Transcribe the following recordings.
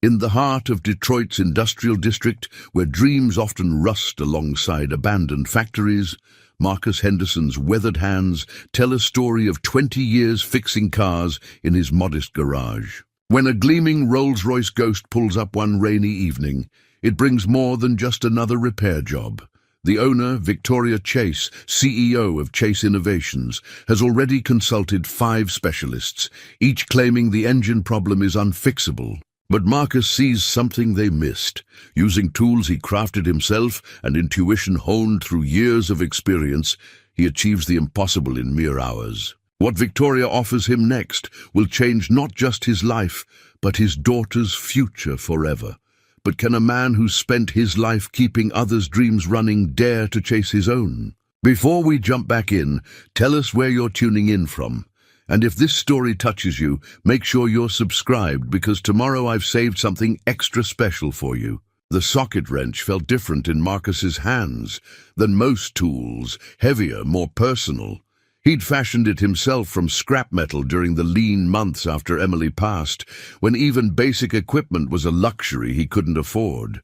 In the heart of Detroit's industrial district, where dreams often rust alongside abandoned factories, Marcus Henderson's weathered hands tell a story of 20 years fixing cars in his modest garage. When a gleaming Rolls-Royce Ghost pulls up one rainy evening, it brings more than just another repair job. The owner, Victoria Chase, CEO of Chase Innovations, has already consulted 5 specialists, each claiming the engine problem is unfixable. But Marcus sees something they missed. Using tools he crafted himself and intuition honed through years of experience, he achieves the impossible in mere hours. What Victoria offers him next will change not just his life, but his daughter's future forever. But can a man who spent his life keeping others' dreams running dare to chase his own? Before we jump back in, tell us where you're tuning in from. And if this story touches you, make sure you're subscribed, because tomorrow I've saved something extra special for you. The socket wrench felt different in Marcus's hands than most tools, heavier, more personal. He'd fashioned it himself from scrap metal during the lean months after Emily passed, when even basic equipment was a luxury he couldn't afford.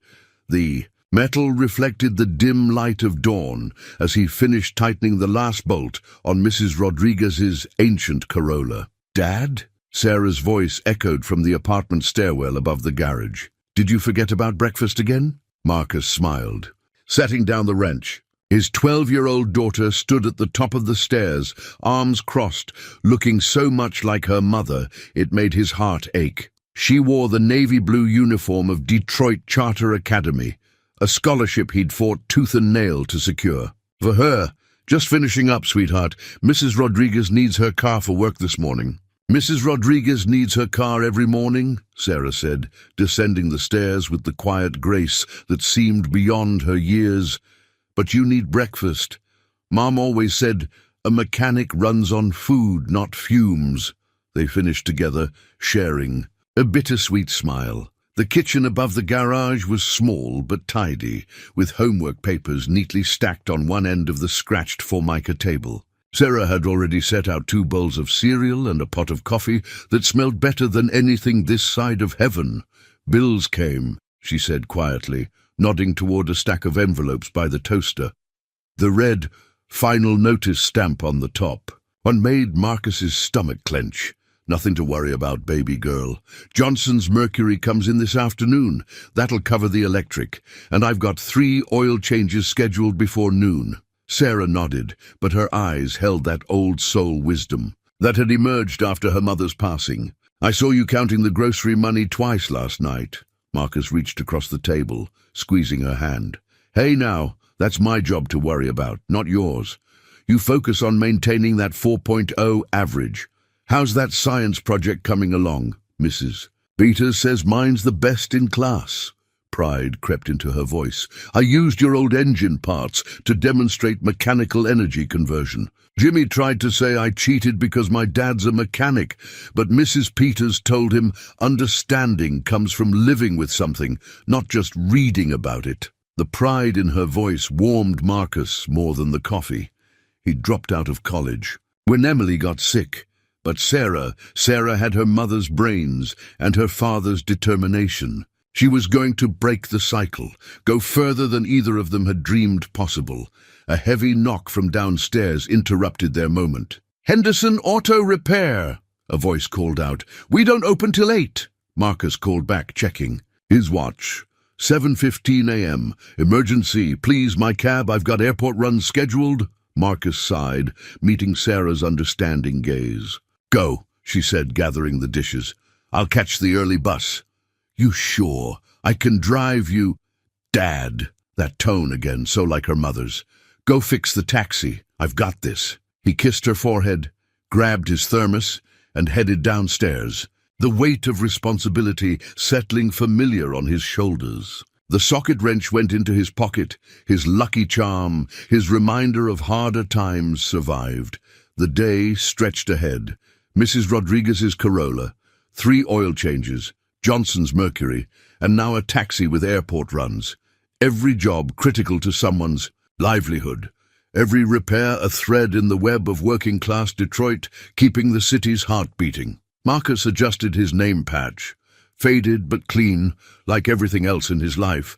The metal reflected the dim light of dawn as he finished tightening the last bolt on Mrs. Rodriguez's ancient Corolla. "Dad?" Sarah's voice echoed from the apartment stairwell above the garage. "Did you forget about breakfast again?" Marcus smiled, setting down the wrench. His 12-year-old daughter stood at the top of the stairs, arms crossed, looking so much like her mother it made his heart ache. She wore the navy blue uniform of Detroit Charter Academy, a scholarship he'd fought tooth and nail to secure. For her, "Just finishing up, sweetheart. Mrs. Rodriguez needs her car for work this morning." "Mrs. Rodriguez needs her car every morning," Sarah said, descending the stairs with the quiet grace that seemed beyond her years. "But you need breakfast. Mom always said, a mechanic runs on food, not fumes." They finished together, sharing a bittersweet smile. The kitchen above the garage was small but tidy, with homework papers neatly stacked on one end of the scratched formica table. Sarah had already set out 2 bowls of cereal and a pot of coffee that smelled better than anything this side of heaven. "Bills came," she said quietly, nodding toward a stack of envelopes by the toaster. The red "Final Notice" stamp on the top. One made Marcus's stomach clench. "Nothing to worry about, baby girl. Johnson's Mercury comes in this afternoon. That'll cover the electric. And I've got 3 oil changes scheduled before noon." Sarah nodded, but her eyes held that old soul wisdom that had emerged after her mother's passing. "I saw you counting the grocery money twice last night." Marcus reached across the table, squeezing her hand. "Hey now, that's my job to worry about, not yours. You focus on maintaining that 4.0 average. How's that science project coming along, Mrs.? Peters says mine's the best in class." Pride crept into her voice. "I used your old engine parts to demonstrate mechanical energy conversion. Jimmy tried to say I cheated because my dad's a mechanic, but Mrs. Peters told him understanding comes from living with something, not just reading about it." The pride in her voice warmed Marcus more than the coffee. He'd dropped out of college when Emily got sick. But Sarah had her mother's brains and her father's determination. She was going to break the cycle, go further than either of them had dreamed possible. A heavy knock from downstairs interrupted their moment. "Henderson Auto Repair," a voice called out. "We don't open till 8. Marcus called back, checking his watch. 7:15 a.m. "Emergency, please, my cab. I've got airport runs scheduled." Marcus sighed, meeting Sarah's understanding gaze. "Go," she said, gathering the dishes. "I'll catch the early bus." "You sure? I can drive you." "Dad," that tone again, so like her mother's. "Go fix the taxi. I've got this." He kissed her forehead, grabbed his thermos, and headed downstairs, the weight of responsibility settling familiar on his shoulders. The socket wrench went into his pocket, his lucky charm, his reminder of harder times survived. The day stretched ahead. Mrs. Rodriguez's Corolla, 3 oil changes, Johnson's Mercury, and now a taxi with airport runs. Every job critical to someone's livelihood. Every repair a thread in the web of working-class Detroit, keeping the city's heart beating. Marcus adjusted his name patch. faded but clean, like everything else in his life,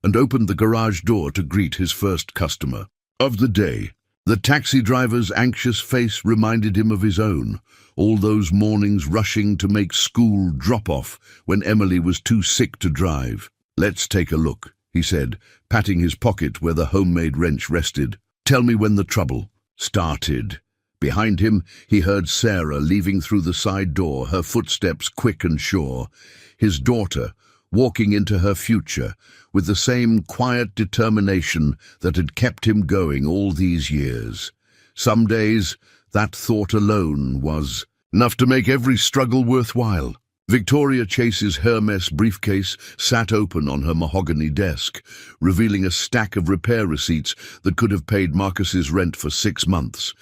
and opened the garage door to greet his first customer of the day. The taxi driver's anxious face reminded him of his own, all those mornings rushing to make school drop-off when Emily was too sick to drive. "Let's take a look," he said, patting his pocket where the homemade wrench rested. "Tell me when the trouble started." Behind him, he heard Sarah leaving through the side door, her footsteps quick and sure. His daughter, walking into her future, with the same quiet determination that had kept him going all these years. Some days, that thought alone was enough to make every struggle worthwhile. Victoria Chase's Hermes briefcase sat open on her mahogany desk, revealing a stack of repair receipts that could have paid Marcus's rent for 6 months.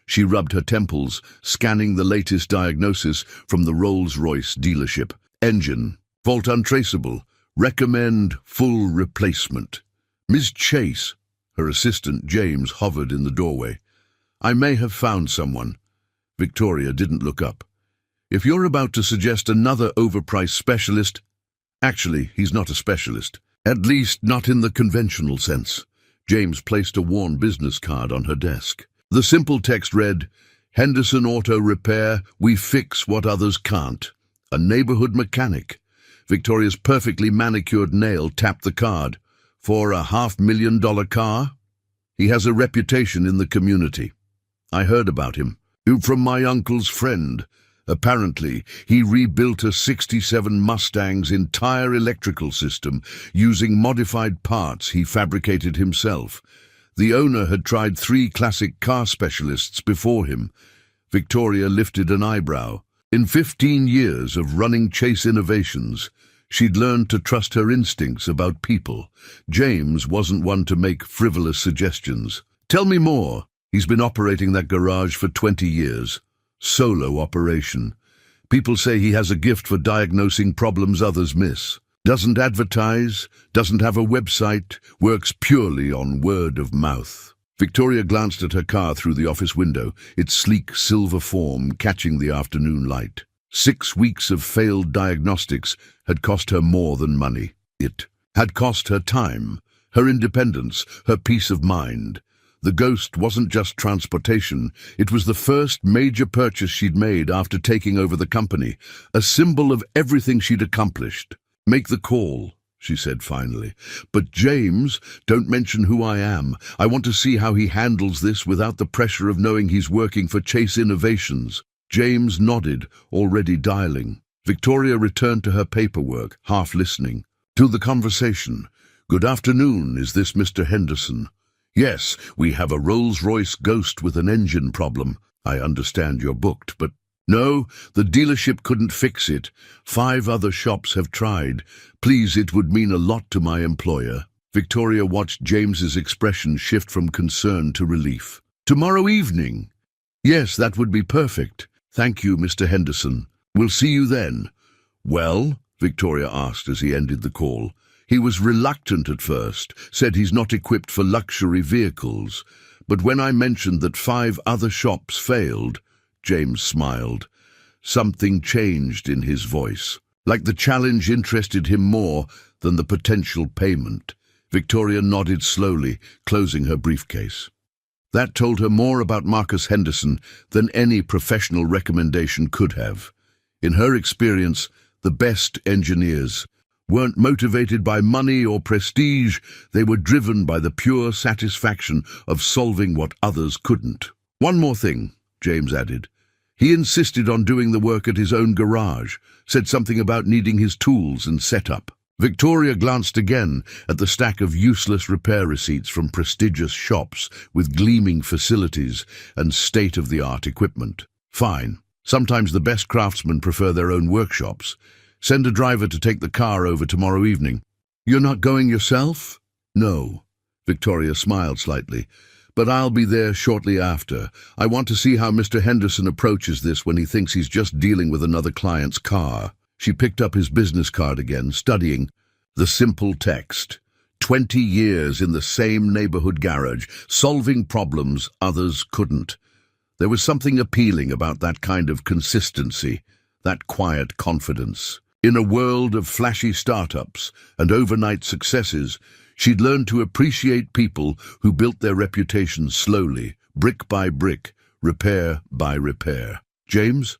She rubbed her temples, scanning the latest diagnosis from the Rolls-Royce dealership. Engine, fault untraceable, recommend full replacement. "Ms. Chase," her assistant James hovered in the doorway. "I may have found someone." Victoria didn't look up. "If you're about to suggest another overpriced specialist—" "Actually, he's not a specialist. At least not in the conventional sense." James placed a worn business card on her desk. The simple text read, "Henderson Auto Repair, we fix what others can't. A neighborhood mechanic." Victoria's perfectly manicured nail tapped the card. "For a $500,000 car? He has a reputation in the community. I heard about him. From my uncle's friend. Apparently, he rebuilt a '67 Mustang's entire electrical system using modified parts he fabricated himself. The owner had tried 3 classic car specialists before him." Victoria lifted an eyebrow. In 15 years of running Chase Innovations, she'd learned to trust her instincts about people. James wasn't one to make frivolous suggestions. "Tell me more." "He's been operating that garage for 20 years. Solo operation. People say he has a gift for diagnosing problems others miss. Doesn't advertise, doesn't have a website, works purely on word of mouth." Victoria glanced at her car through the office window, its sleek silver form catching the afternoon light. 6 weeks of failed diagnostics had cost her more than money. It had cost her time, her independence, her peace of mind. The Ghost wasn't just transportation, it was the first major purchase she'd made after taking over the company, a symbol of everything she'd accomplished. "Make the call," she said finally. "But James, don't mention who I am. I want to see how he handles this without the pressure of knowing he's working for Chase Innovations." James nodded, already dialing. Victoria returned to her paperwork, half listening. To the conversation. "Good afternoon, is this Mr. Henderson?" "Yes, we have a Rolls-Royce Ghost with an engine problem. I understand you're booked, but—" "No, the dealership couldn't fix it. 5 other shops have tried. Please, it would mean a lot to my employer." Victoria watched James's expression shift from concern to relief. "Tomorrow evening?" "Yes, that would be perfect. Thank you, Mr. Henderson. We'll see you then." "Well?" Victoria asked as he ended the call. "He was reluctant at first, said he's not equipped for luxury vehicles. But when I mentioned that 5 other shops failed," James smiled. Something changed in his voice, like the challenge interested him more than the potential payment. Victoria nodded slowly, closing her briefcase. That told her more about Marcus Henderson than any professional recommendation could have. In her experience, the best engineers weren't motivated by money or prestige, they were driven by the pure satisfaction of solving what others couldn't. "One more thing," James added. "He insisted on doing the work at his own garage, said something about needing his tools and setup." Victoria glanced again at the stack of useless repair receipts from prestigious shops with gleaming facilities and state-of-the-art equipment. "Fine. Sometimes the best craftsmen prefer their own workshops. Send a driver to take the car over tomorrow evening." "You're not going yourself?" "No." Victoria smiled slightly. "But I'll be there shortly after. I want to see how Mr. Henderson approaches this when he thinks he's just dealing with another client's car." She picked up his business card again, studying the simple text. 20 years in the same neighborhood garage, solving problems others couldn't. There was something appealing about that kind of consistency, that quiet confidence. In a world of flashy startups and overnight successes, she'd learned to appreciate people who built their reputations slowly, brick by brick, repair by repair. James,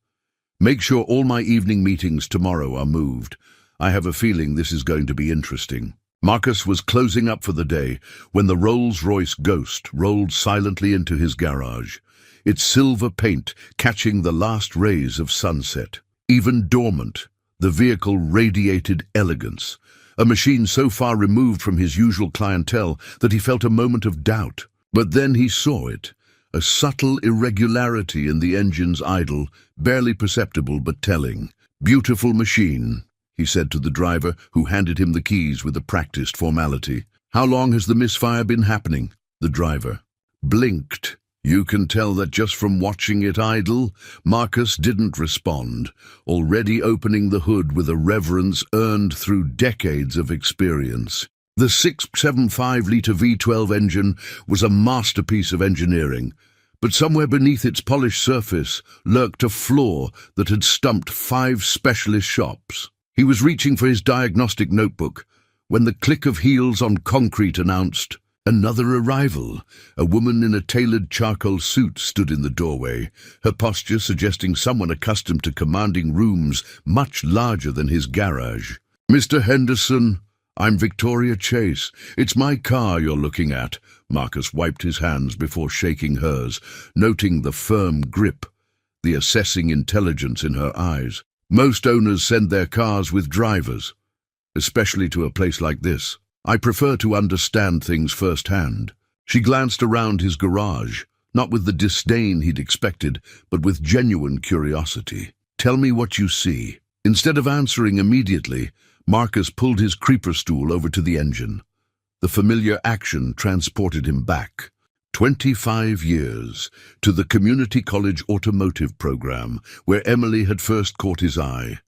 make sure all my evening meetings tomorrow are moved. I have a feeling this is going to be interesting. Marcus was closing up for the day when the Rolls-Royce Ghost rolled silently into his garage, its silver paint catching the last rays of sunset. Even dormant, the vehicle radiated elegance, a machine so far removed from his usual clientele that he felt a moment of doubt. But then he saw it, a subtle irregularity in the engine's idle, barely perceptible but telling. "Beautiful machine," he said to the driver, who handed him the keys with a practiced formality. "How long has the misfire been happening?" The driver blinked. You can tell that just from watching it idle. Marcus didn't respond, already opening the hood with a reverence earned through decades of experience. The 675-litre V12 engine was a masterpiece of engineering, but somewhere beneath its polished surface lurked a flaw that had stumped 5 specialist shops. He was reaching for his diagnostic notebook when the click of heels on concrete announced, "Another arrival." A woman in a tailored charcoal suit stood in the doorway, her posture suggesting someone accustomed to commanding rooms much larger than his garage. "Mr. Henderson, I'm Victoria Chase. It's my car you're looking at." Marcus wiped his hands before shaking hers, noting the firm grip, the assessing intelligence in her eyes. "Most owners send their cars with drivers, especially to a place like this. I prefer to understand things firsthand." She glanced around his garage, not with the disdain he'd expected, but with genuine curiosity. "Tell me what you see." Instead of answering immediately, Marcus pulled his creeper stool over to the engine. The familiar action transported him back 25 years to the community college automotive program where Emily had first caught his eye.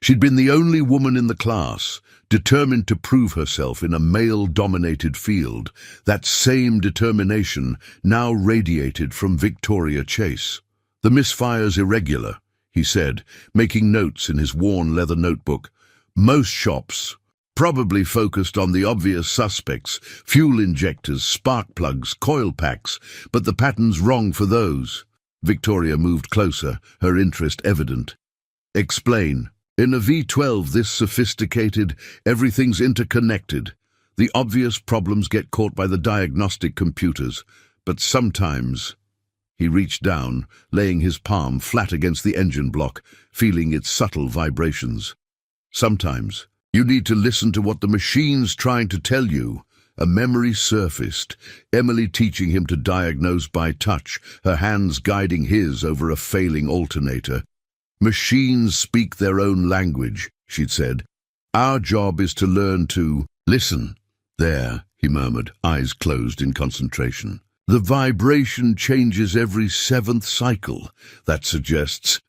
She'd been the only woman in the class, determined to prove herself in a male-dominated field. That same determination now radiated from Victoria Chase. "The misfire's irregular," he said, making notes in his worn leather notebook. "Most shops probably focused on the obvious suspects, fuel injectors, spark plugs, coil packs, but the pattern's wrong for those." Victoria moved closer, her interest evident. "Explain." "In a V12 this sophisticated, everything's interconnected. The obvious problems get caught by the diagnostic computers, but sometimes—" He reached down, laying his palm flat against the engine block, feeling its subtle vibrations. "Sometimes you need to listen to what the machine's trying to tell you." A memory surfaced, Emily teaching him to diagnose by touch, her hands guiding his over a failing alternator. "Machines speak their own language," she'd said. "Our job is to learn to listen." "There," he murmured, eyes closed in concentration. "The vibration changes every 7th cycle. That suggests—"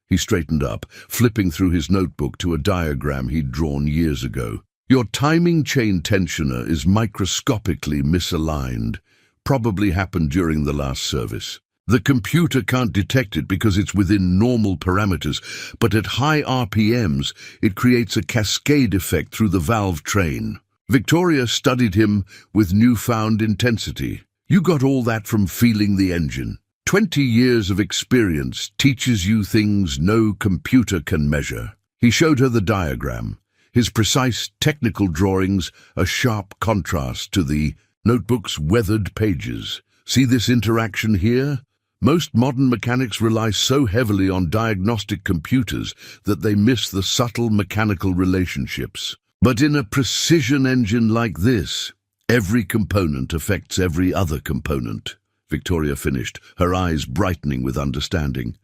He straightened up, flipping through his notebook to a diagram he'd drawn years ago. "Your timing chain tensioner is microscopically misaligned. Probably happened during the last service. The computer can't detect it because it's within normal parameters, but at high RPMs, it creates a cascade effect through the valve train." Victoria studied him with newfound intensity. "You got all that from feeling the engine. 20 years of experience teaches you things no computer can measure." He showed her the diagram, his precise technical drawings a sharp contrast to the notebook's weathered pages. "See this interaction here? Most modern mechanics rely so heavily on diagnostic computers that they miss the subtle mechanical relationships. But in a precision engine like this, every component affects every other component." Victoria finished, her eyes brightening with understanding.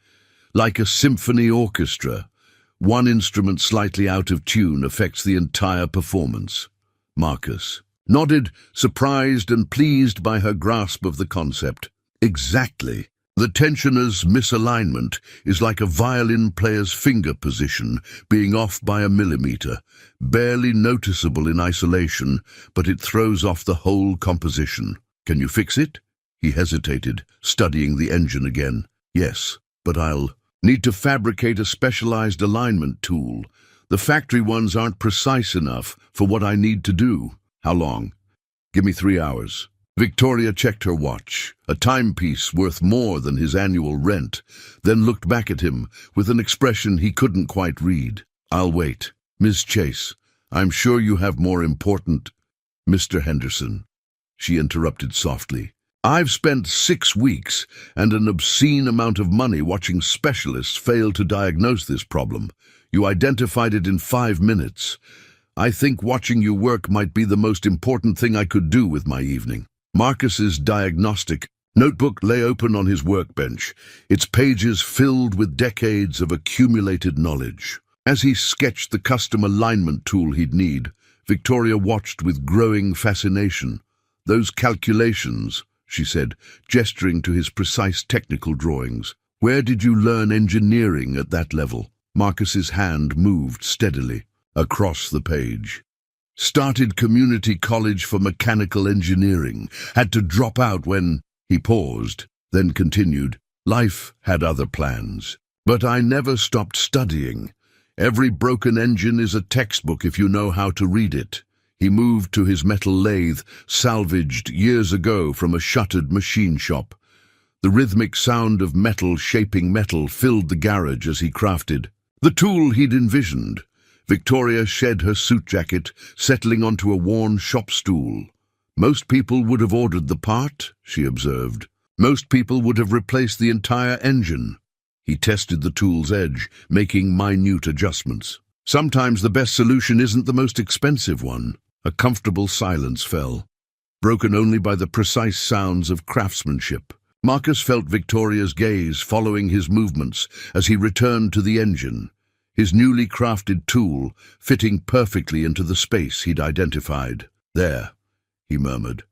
"Like a symphony orchestra, one instrument slightly out of tune affects the entire performance." Marcus nodded, surprised and pleased by her grasp of the concept. "Exactly. The tensioner's misalignment is like a violin player's finger position being off by a millimeter, barely noticeable in isolation, but it throws off the whole composition. Can you fix it?" He hesitated, studying the engine again. "Yes, but I'll need to fabricate a specialized alignment tool. The factory ones aren't precise enough for what I need to do. How long? Give me 3 hours. Victoria checked her watch, a timepiece worth more than his annual rent, then looked back at him with an expression he couldn't quite read. I'll wait. Miss Chase, I'm sure you have more important... Mr. Henderson, she interrupted softly. I've spent 6 weeks and an obscene amount of money watching specialists fail to diagnose this problem. You identified it in 5 minutes. I think watching you work might be the most important thing I could do with my evening. Marcus's diagnostic notebook lay open on his workbench, its pages filled with decades of accumulated knowledge. As he sketched the custom alignment tool he'd need, Victoria watched with growing fascination. Those calculations, she said, gesturing to his precise technical drawings. Where did you learn engineering at that level? Marcus's hand moved steadily across the page. Started community college for mechanical engineering. Had to drop out when... He paused, then continued. Life had other plans. But I never stopped studying. Every broken engine is a textbook if you know how to read it. He moved to his metal lathe, salvaged years ago from a shuttered machine shop. The rhythmic sound of metal shaping metal filled the garage as he crafted the tool he'd envisioned. Victoria shed her suit jacket, settling onto a worn shop stool. Most people would have ordered the part, she observed. Most people would have replaced the entire engine. He tested the tool's edge, making minute adjustments. Sometimes the best solution isn't the most expensive one. A comfortable silence fell, broken only by the precise sounds of craftsmanship. Marcus felt Victoria's gaze following his movements as he returned to the engine, his newly crafted tool fitting perfectly into the space he'd identified. There, he murmured,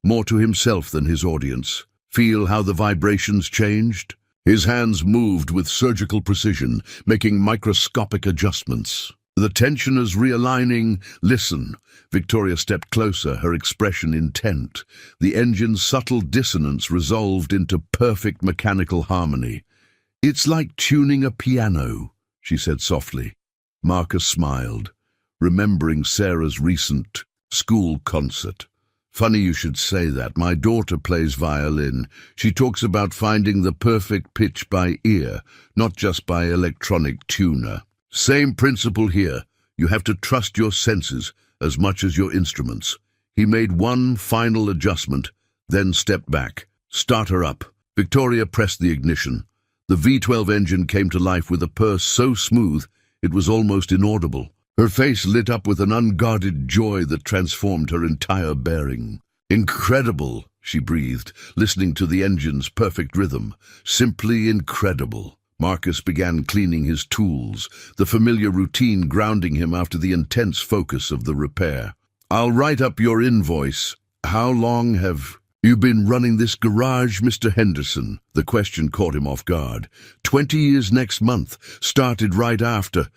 more to himself than his audience. Feel how the vibrations changed? His hands moved with surgical precision, making microscopic adjustments. The tensioners realigning. Listen. Victoria stepped closer, her expression intent. The engine's subtle dissonance resolved into perfect mechanical harmony. It's like tuning a piano, she said softly. Marcus smiled, remembering Sarah's recent school concert. Funny you should say that. My daughter plays violin. She talks about finding the perfect pitch by ear, not just by electronic tuner. Same principle here. You have to trust your senses as much as your instruments. He made one final adjustment, then stepped back. Start her up. Victoria pressed the ignition. The V12 engine came to life with a purr so smooth it was almost inaudible. Her face lit up with an unguarded joy that transformed her entire bearing. Incredible, she breathed, listening to the engine's perfect rhythm. Simply incredible. Marcus began cleaning his tools, the familiar routine grounding him after the intense focus of the repair. I'll write up your invoice. How long have you been running this garage, Mr. Henderson? The question caught him off guard. 20 years next month. Started right after.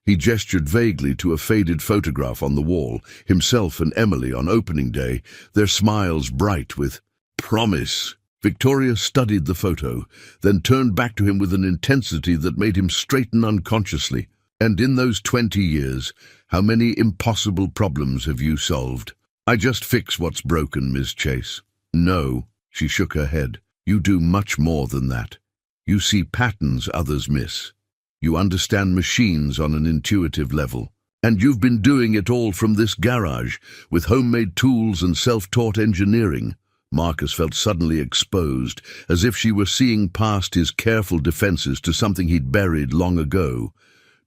He gestured vaguely to a faded photograph on the wall, himself and Emily on opening day, their smiles bright with promise. Victoria studied the photo, then turned back to him with an intensity that made him straighten unconsciously. And in those 20 years, how many impossible problems have you solved? I just fix what's broken, Miss Chase. No, she shook her head. You do much more than that. You see patterns others miss. You understand machines on an intuitive level. And you've been doing it all from this garage, with homemade tools and self-taught engineering. Marcus felt suddenly exposed, as if she were seeing past his careful defenses to something he'd buried long ago.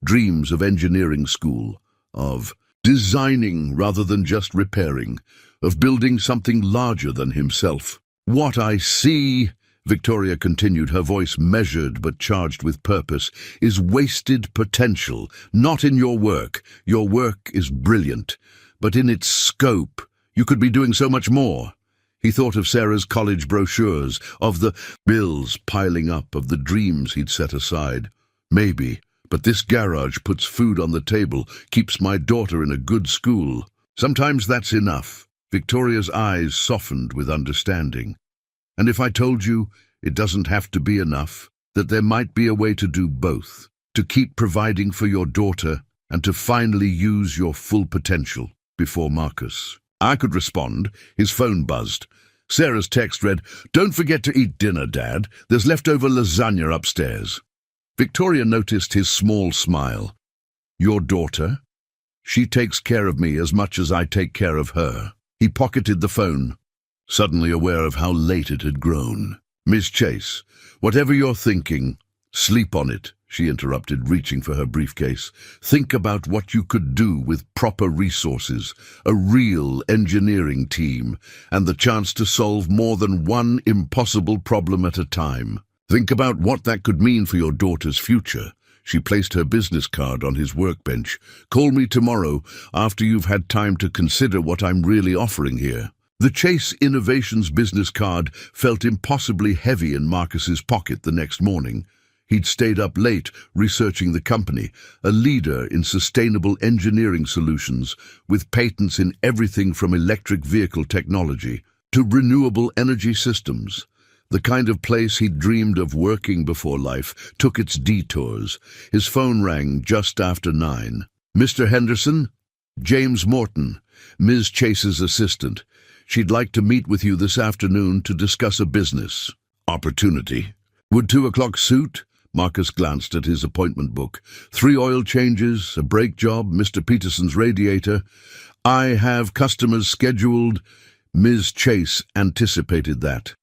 Dreams of engineering school, of designing rather than just repairing, of building something larger than himself. What I see, Victoria continued, her voice measured but charged with purpose, is wasted potential, not in your work. Your work is brilliant, but in its scope, you could be doing so much more. He thought of Sarah's college brochures, of the bills piling up, of the dreams he'd set aside. Maybe, but this garage puts food on the table, keeps my daughter in a good school. Sometimes that's enough. Victoria's eyes softened with understanding. And if I told you it doesn't have to be enough, that there might be a way to do both, to keep providing for your daughter and to finally use your full potential. Before Marcus I could respond, his phone buzzed. Sarah's text read, "Don't forget to eat dinner, Dad. There's leftover lasagna upstairs." Victoria noticed his small smile. "Your daughter? She takes care of me as much as I take care of her." He pocketed the phone, suddenly aware of how late it had grown. "Miss Chase, whatever you're thinking, sleep on it," she interrupted, reaching for her briefcase. "Think about what you could do with proper resources, a real engineering team, and the chance to solve more than one impossible problem at a time. Think about what that could mean for your daughter's future." She placed her business card on his workbench. "Call me tomorrow after you've had time to consider what I'm really offering here." The Chase Innovations business card felt impossibly heavy in Marcus's pocket the next morning. He'd stayed up late researching the company, a leader in sustainable engineering solutions with patents in everything from electric vehicle technology to renewable energy systems. The kind of place he'd dreamed of working before life took its detours. His phone rang just after 9. "Mr. Henderson? James Morton, Ms. Chase's assistant. She'd like to meet with you this afternoon to discuss a business opportunity." "Would 2 o'clock suit?" Marcus glanced at his appointment book. 3 oil changes, a brake job, Mr. Peterson's radiator. "I have customers scheduled." Ms. Chase anticipated that.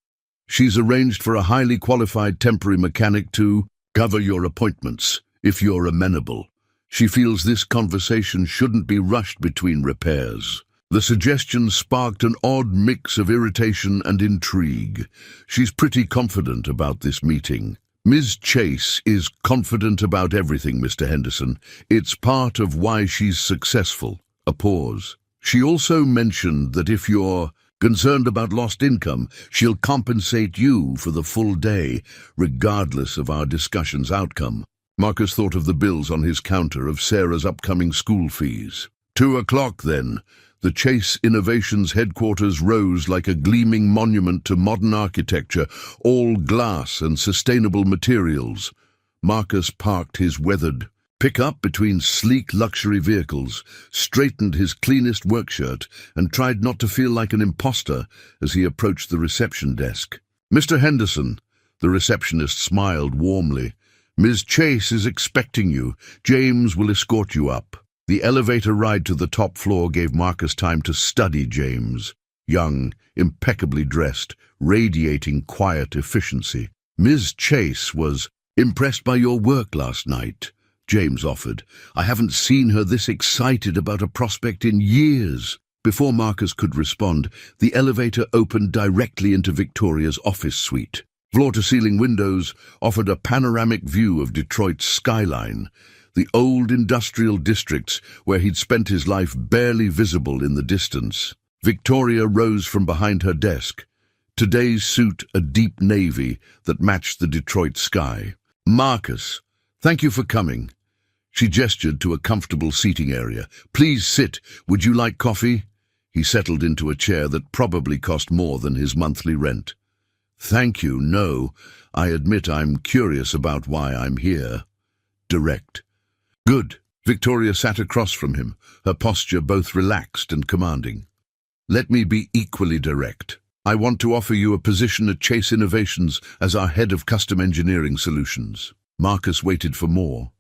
"She's arranged for a highly qualified temporary mechanic to cover your appointments, if you're amenable. She feels this conversation shouldn't be rushed between repairs." The suggestion sparked an odd mix of irritation and intrigue. "She's pretty confident about this meeting." "Ms. Chase is confident about everything, Mr. Henderson. It's part of why she's successful." A pause. "She also mentioned that if you're concerned about lost income, she'll compensate you for the full day, regardless of our discussion's outcome." Marcus thought of the bills on his counter of Sarah's upcoming school fees. 2 o'clock, then. The Chase Innovations headquarters rose like a gleaming monument to modern architecture, all glass and sustainable materials. Marcus parked his weathered pickup between sleek luxury vehicles, straightened his cleanest work shirt, and tried not to feel like an imposter as he approached the reception desk. "Mr. Henderson," the receptionist smiled warmly. "Ms. Chase is expecting you. James will escort you up." The elevator ride to the top floor gave Marcus time to study James. Young, impeccably dressed, radiating quiet efficiency. "Ms. Chase was impressed by your work last night," James offered. "I haven't seen her this excited about a prospect in years." Before Marcus could respond, the elevator opened directly into Victoria's office suite. Floor-to-ceiling windows offered a panoramic view of Detroit's skyline, the old industrial districts where he'd spent his life barely visible in the distance. Victoria rose from behind her desk, today's suit a deep navy that matched the Detroit sky. "Marcus, thank you for coming." She gestured to a comfortable seating area. "Please sit. Would you like coffee?" He settled into a chair that probably cost more than his monthly rent. "Thank you, no. I admit I'm curious about why I'm here." Direct. "Good." Victoria sat across from him, her posture both relaxed and commanding. "Let me be equally direct. I want to offer you a position at Chase Innovations as our head of custom engineering solutions." Marcus waited for more,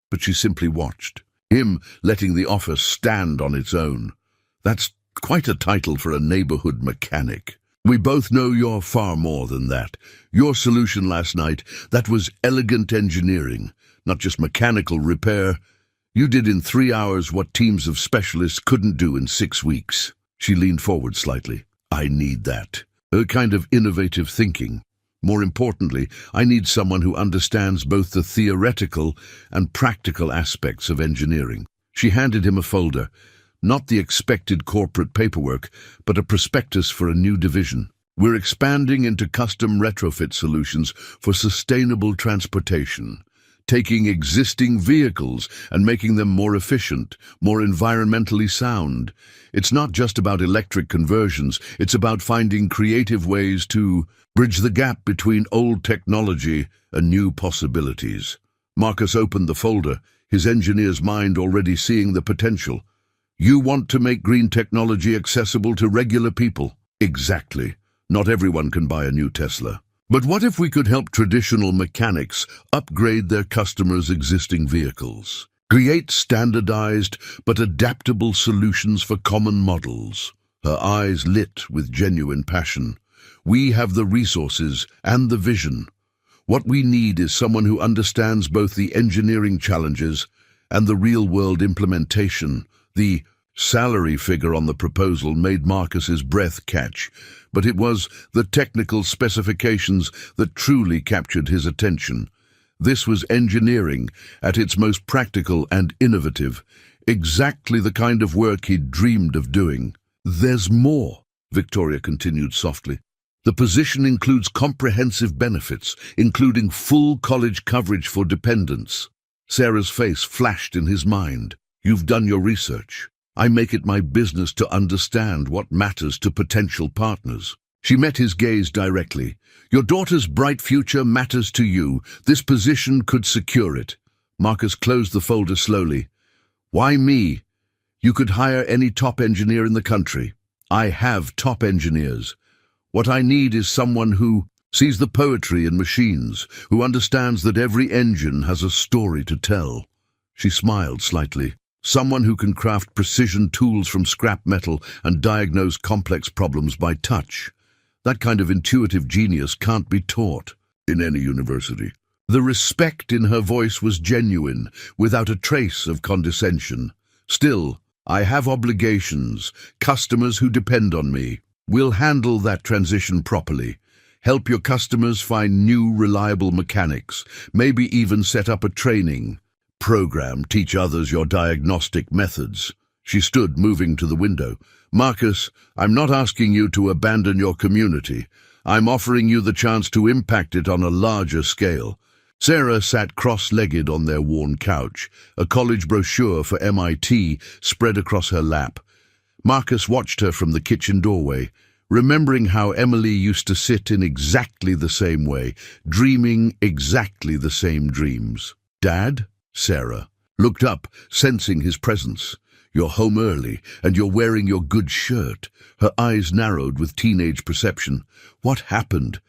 but she simply watched, him letting the offer stand on its own. That's quite a title for a neighborhood mechanic. "We both know you're far more than that. Your solution last night, that was elegant engineering, not just mechanical repair. You did in 3 hours what teams of specialists couldn't do in 6 weeks." She leaned forward slightly. "I need that. A kind of innovative thinking. More importantly, I need someone who understands both the theoretical and practical aspects of engineering." She handed him a folder, not the expected corporate paperwork, but a prospectus for a new division. "We're expanding into custom retrofit solutions for sustainable transportation, taking existing vehicles and making them more efficient, more environmentally sound. It's not just about electric conversions, it's about finding creative ways to bridge the gap between old technology and new possibilities." Marcus opened the folder, his engineer's mind already seeing the potential. You want to make green technology accessible to regular people? Exactly. Not everyone can buy a new Tesla. But what if we could help traditional mechanics upgrade their customers' existing vehicles? Create standardized but adaptable solutions for common models. Her eyes lit with genuine passion. We have the resources and the vision. What we need is someone who understands both the engineering challenges and the real-world implementation. The salary figure on the proposal made Marcus's breath catch, but it was the technical specifications that truly captured his attention. This was engineering at its most practical and innovative, exactly the kind of work he'd dreamed of doing. There's more, Victoria continued softly. The position includes comprehensive benefits, including full college coverage for dependents. Sarah's face flashed in his mind. You've done your research. I make it my business to understand what matters to potential partners. She met his gaze directly. Your daughter's bright future matters to you. This position could secure it. Marcus closed the folder slowly. Why me? You could hire any top engineer in the country. I have top engineers. What I need is someone who sees the poetry in machines, who understands that every engine has a story to tell. She smiled slightly. Someone who can craft precision tools from scrap metal and diagnose complex problems by touch. That kind of intuitive genius can't be taught in any university. The respect in her voice was genuine, without a trace of condescension. Still, I have obligations, customers who depend on me. We'll handle that transition properly. Help your customers find new, reliable mechanics, maybe even set up a training program, teach others your diagnostic methods. She stood, moving to the window. Marcus, I'm not asking you to abandon your community. I'm offering you the chance to impact it on a larger scale. Sarah sat cross-legged on their worn couch, a college brochure for MIT spread across her lap. Marcus watched her from the kitchen doorway, remembering how Emily used to sit in exactly the same way, dreaming exactly the same dreams. Dad? Sarah looked up, sensing his presence. You're home early, and you're wearing your good shirt. Her eyes narrowed with teenage perception. What happened?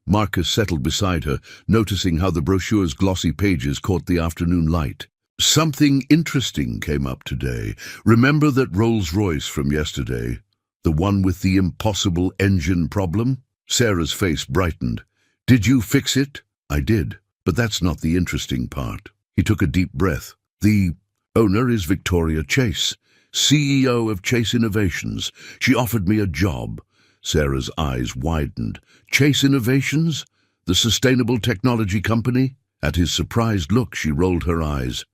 Marcus settled beside her, noticing how the brochure's glossy pages caught the afternoon light. Something interesting came up today. Remember that Rolls-Royce from yesterday? The one with the impossible engine problem? Sarah's face brightened. Did you fix it? I did, but that's not the interesting part. He took a deep breath. The owner is Victoria Chase, CEO of Chase Innovations. She offered me a job. Sarah's eyes widened. Chase Innovations? The sustainable technology company? At his surprised look, she rolled her eyes.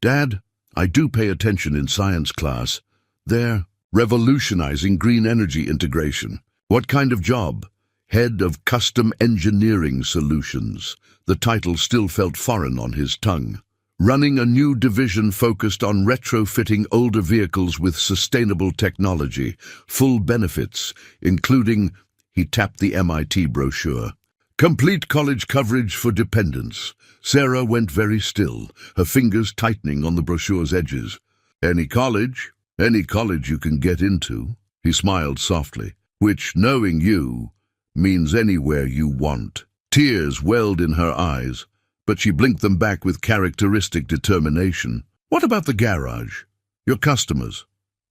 Dad, I do pay attention in science class. They're revolutionizing green energy integration. What kind of job? Head of Custom Engineering Solutions. The title still felt foreign on his tongue. Running a new division focused on retrofitting older vehicles with sustainable technology, full benefits, including, he tapped the MIT brochure, complete college coverage for dependents. Sarah went very still, her fingers tightening on the brochure's edges. Any college you can get into, he smiled softly, which, knowing you, means anywhere you want. Tears welled in her eyes, but she blinked them back with characteristic determination. What about the garage? Your customers?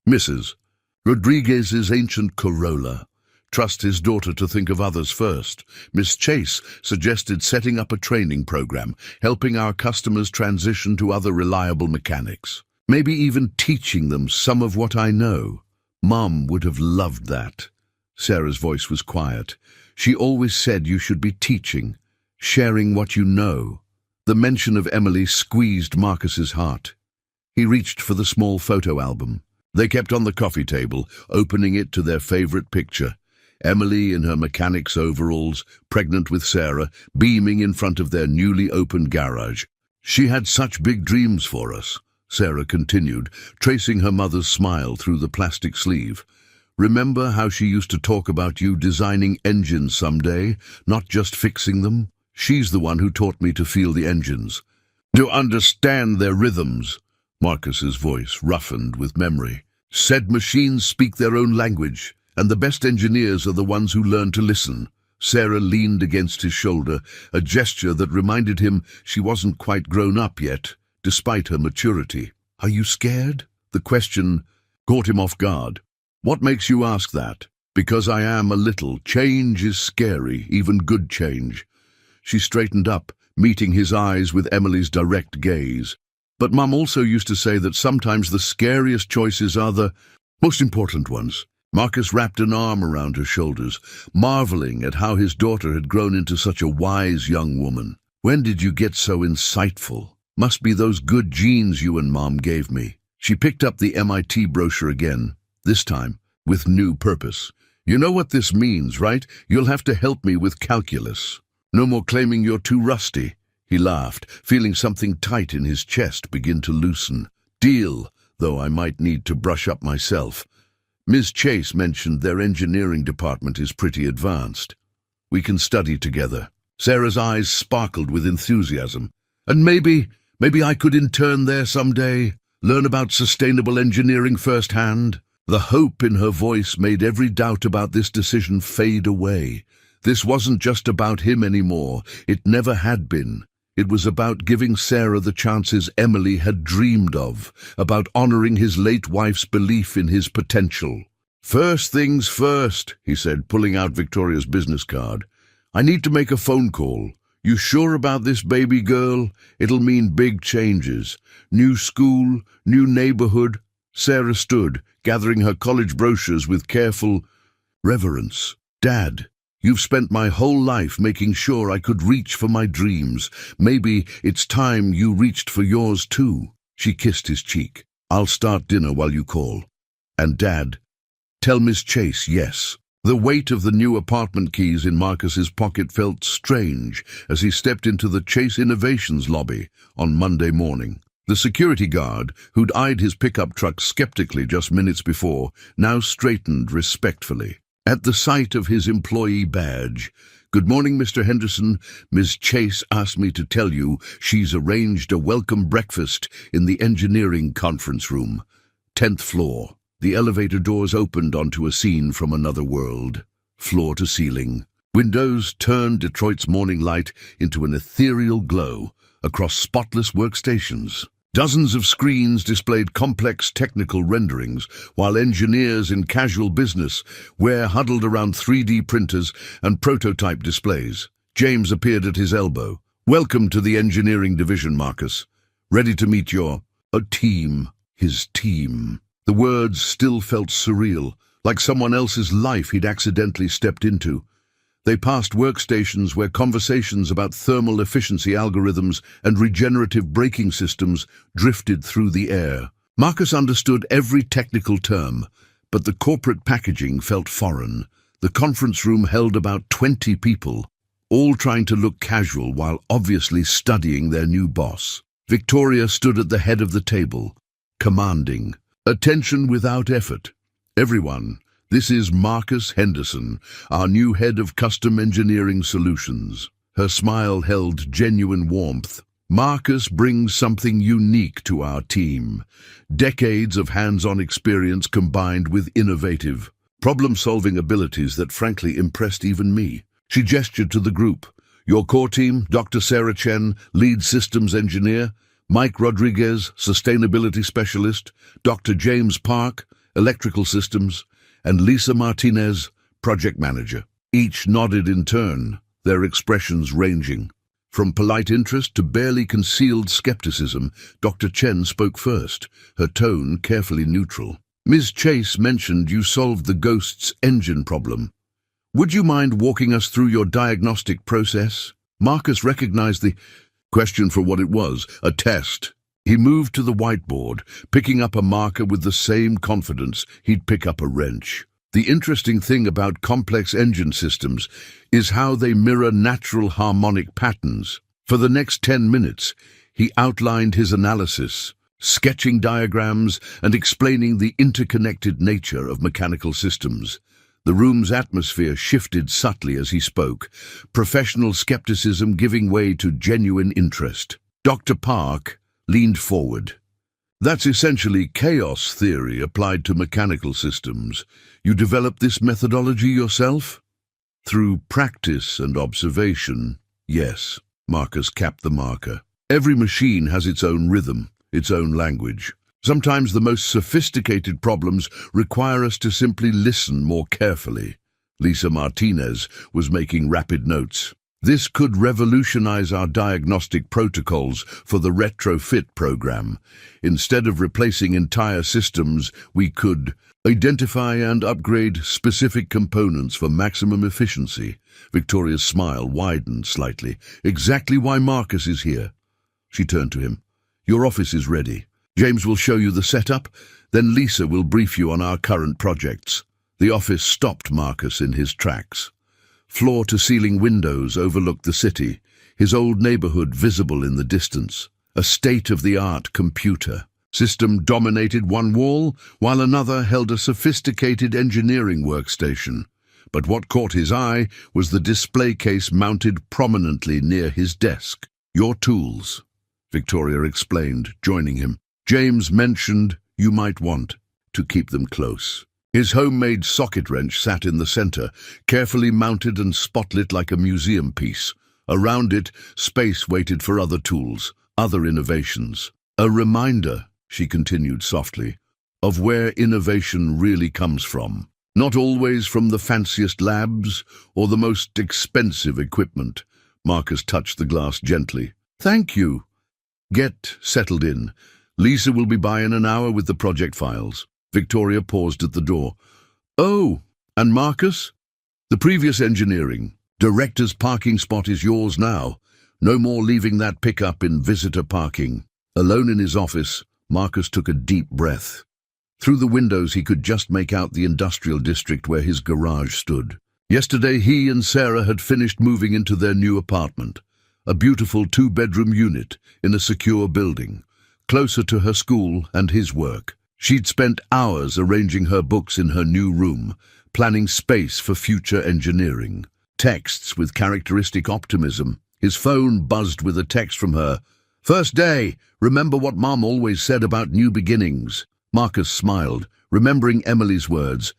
Mrs. Rodriguez's ancient Corolla. Trust his daughter to think of others first. Miss Chase suggested setting up a training program, helping our customers transition to other reliable mechanics. Maybe even teaching them some of what I know. Mom would have loved that. Sarah's voice was quiet. She always said you should be teaching, sharing what you know. The mention of Emily squeezed Marcus's heart. He reached for the small photo album. They kept on the coffee table, opening it to their favorite picture. Emily in her mechanic's overalls, pregnant with Sarah, beaming in front of their newly opened garage. She had such big dreams for us, Sarah continued, tracing her mother's smile through the plastic sleeve. Remember how she used to talk about you designing engines someday, not just fixing them? She's the one who taught me to feel the engines. to understand their rhythms. Marcus's voice roughened with memory. Said machines speak their own language, and the best engineers are the ones who learn to listen. Sarah leaned against his shoulder, a gesture that reminded him she wasn't quite grown up yet, despite her maturity. Are you scared? The question caught him off guard. What makes you ask that? Because I am a little. Change is scary, even good change. She straightened up, meeting his eyes with Emily's direct gaze. But Mum also used to say that sometimes the scariest choices are the most important ones. Marcus wrapped an arm around her shoulders, marveling at how his daughter had grown into such a wise young woman. When did you get so insightful? Must be those good genes you and Mom gave me. She picked up the MIT brochure again, this time with new purpose. You know what this means, right? You'll have to help me with calculus. No more claiming you're too rusty. He laughed, feeling something tight in his chest begin to loosen. Deal, though I might need to brush up myself. Ms. Chase mentioned their engineering department is pretty advanced. We can study together. Sarah's eyes sparkled with enthusiasm. And maybe I could intern there someday, learn about sustainable engineering firsthand. The hope in her voice made every doubt about this decision fade away. This wasn't just about him anymore. It never had been. It was about giving Sarah the chances Emily had dreamed of, about honoring his late wife's belief in his potential. First things first, he said, pulling out Victoria's business card. I need to make a phone call. You sure about this, baby girl? It'll mean big changes. New school, new neighborhood. Sarah stood, gathering her college brochures with careful reverence. Dad, you've spent my whole life making sure I could reach for my dreams. Maybe it's time you reached for yours too. She kissed his cheek. I'll start dinner while you call. And Dad, tell Miss Chase yes. The weight of the new apartment keys in Marcus's pocket felt strange as he stepped into the Chase Innovations lobby on Monday morning. The security guard, who'd eyed his pickup truck skeptically just minutes before, now straightened respectfully. At the sight of his employee badge, "Good morning, Mr. Henderson. Ms. Chase asked me to tell you she's arranged a welcome breakfast in the engineering conference room. 10th floor. The elevator doors opened onto a scene from another world, floor to ceiling. Windows turned Detroit's morning light into an ethereal glow across spotless workstations. Dozens of screens displayed complex technical renderings, while engineers in casual business were huddled around 3D printers and prototype displays. James appeared at his elbow. Welcome to the engineering division, Marcus. Ready to meet team. His team. The words still felt surreal, like someone else's life he'd accidentally stepped into. They passed workstations where conversations about thermal efficiency algorithms and regenerative braking systems drifted through the air. Marcus understood every technical term, but the corporate packaging felt foreign. The conference room held about 20 people, all trying to look casual while obviously studying their new boss. Victoria stood at the head of the table, commanding. Attention without effort. Everyone, this is Marcus Henderson, our new head of custom engineering solutions. Her smile held genuine warmth. Marcus brings something unique to our team. Decades of hands-on experience combined with innovative, problem-solving abilities that frankly impressed even me. She gestured to the group. Your core team, Dr. Sarah Chen, lead systems engineer, Mike Rodriguez, Sustainability Specialist, Dr. James Park, Electrical Systems, and Lisa Martinez, Project Manager. Each nodded in turn, their expressions ranging. From polite interest to barely concealed skepticism, Dr. Chen spoke first, her tone carefully neutral. Ms. Chase mentioned you solved the Ghost's engine problem. Would you mind walking us through your diagnostic process? Marcus recognized the question for what it was, a test. He moved to the whiteboard, picking up a marker with the same confidence he'd pick up a wrench. The interesting thing about complex engine systems is how they mirror natural harmonic patterns. For the next 10 minutes, he outlined his analysis, sketching diagrams and explaining the interconnected nature of mechanical systems. The room's atmosphere shifted subtly as he spoke, professional skepticism giving way to genuine interest. Dr. Park leaned forward. That's essentially chaos theory applied to mechanical systems. You developed this methodology yourself? Through practice and observation, yes. Marcus capped the marker. Every machine has its own rhythm, its own language. Sometimes the most sophisticated problems require us to simply listen more carefully. Lisa Martinez was making rapid notes. This could revolutionize our diagnostic protocols for the retrofit program. Instead of replacing entire systems, we could identify and upgrade specific components for maximum efficiency. Victoria's smile widened slightly. Exactly why Marcus is here. She turned to him. Your office is ready. James will show you the setup, then Lisa will brief you on our current projects. The office stopped Marcus in his tracks. Floor-to-ceiling windows overlooked the city, his old neighborhood visible in the distance. A state-of-the-art computer system dominated one wall, while another held a sophisticated engineering workstation. But what caught his eye was the display case mounted prominently near his desk. Your tools, Victoria explained, joining him. James mentioned you might want to keep them close. His homemade socket wrench sat in the center, carefully mounted and spotlit like a museum piece. Around it, space waited for other tools, other innovations. A reminder, she continued softly, of where innovation really comes from. Not always from the fanciest labs or the most expensive equipment. Marcus touched the glass gently. Thank you. Get settled in. Lisa will be by in an hour with the project files. Victoria paused at the door. Oh, and Marcus? The previous engineering. Director's parking spot is yours now. No more leaving that pickup in visitor parking. Alone in his office, Marcus took a deep breath. Through the windows he could just make out the industrial district where his garage stood. Yesterday he and Sarah had finished moving into their new apartment. A beautiful two-bedroom unit in a secure building, closer to her school and his work. She'd spent hours arranging her books in her new room, planning space for future engineering. Texts with characteristic optimism. His phone buzzed with a text from her. First day, remember what Mom always said about new beginnings. Marcus smiled, remembering Emily's words.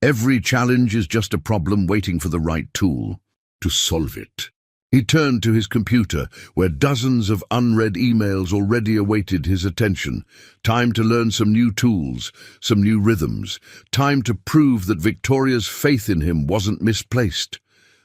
Every challenge is just a problem waiting for the right tool to solve it. He turned to his computer, where dozens of unread emails already awaited his attention. Time to learn some new tools, some new rhythms. Time to prove that Victoria's faith in him wasn't misplaced.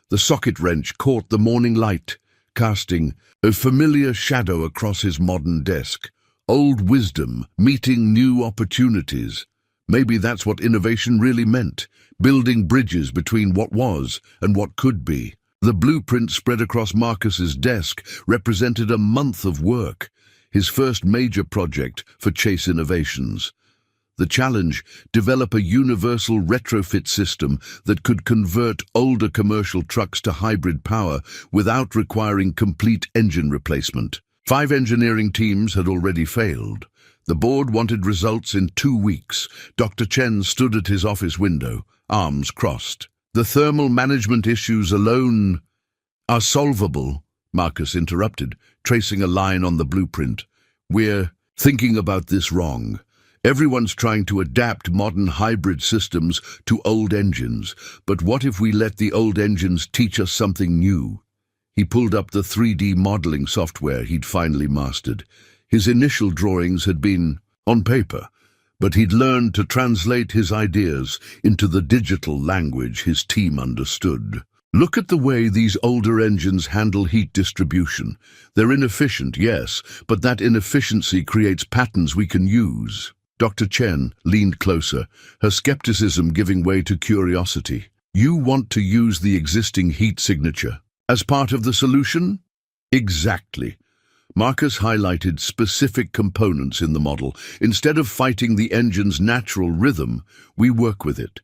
The socket wrench caught the morning light, casting a familiar shadow across his modern desk. Old wisdom meeting new opportunities. Maybe that's what innovation really meant, building bridges between what was and what could be. The blueprint spread across Marcus's desk represented a month of work, his first major project for Chase Innovations. The challenge, develop a universal retrofit system that could convert older commercial trucks to hybrid power without requiring complete engine replacement. 5 engineering teams had already failed. The board wanted results in 2 weeks. Dr. Chen stood at his office window, arms crossed. The thermal management issues alone are solvable, Marcus interrupted, tracing a line on the blueprint. We're thinking about this wrong. Everyone's trying to adapt modern hybrid systems to old engines, but what if we let the old engines teach us something new? He pulled up the 3D modeling software he'd finally mastered. His initial drawings had been on paper, but he'd learned to translate his ideas into the digital language his team understood. Look at the way these older engines handle heat distribution. They're inefficient, yes, but that inefficiency creates patterns we can use. Dr. Chen leaned closer, her skepticism giving way to curiosity. You want to use the existing heat signature as part of the solution? Exactly. Marcus highlighted specific components in the model. Instead of fighting the engine's natural rhythm, we work with it.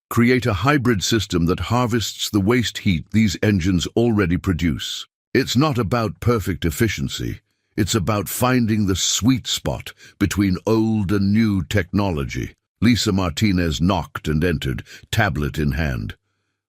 Create a hybrid system that harvests the waste heat these engines already produce. It's not about perfect efficiency. It's about finding the sweet spot between old and new technology. Lisa Martinez knocked and entered, tablet in hand.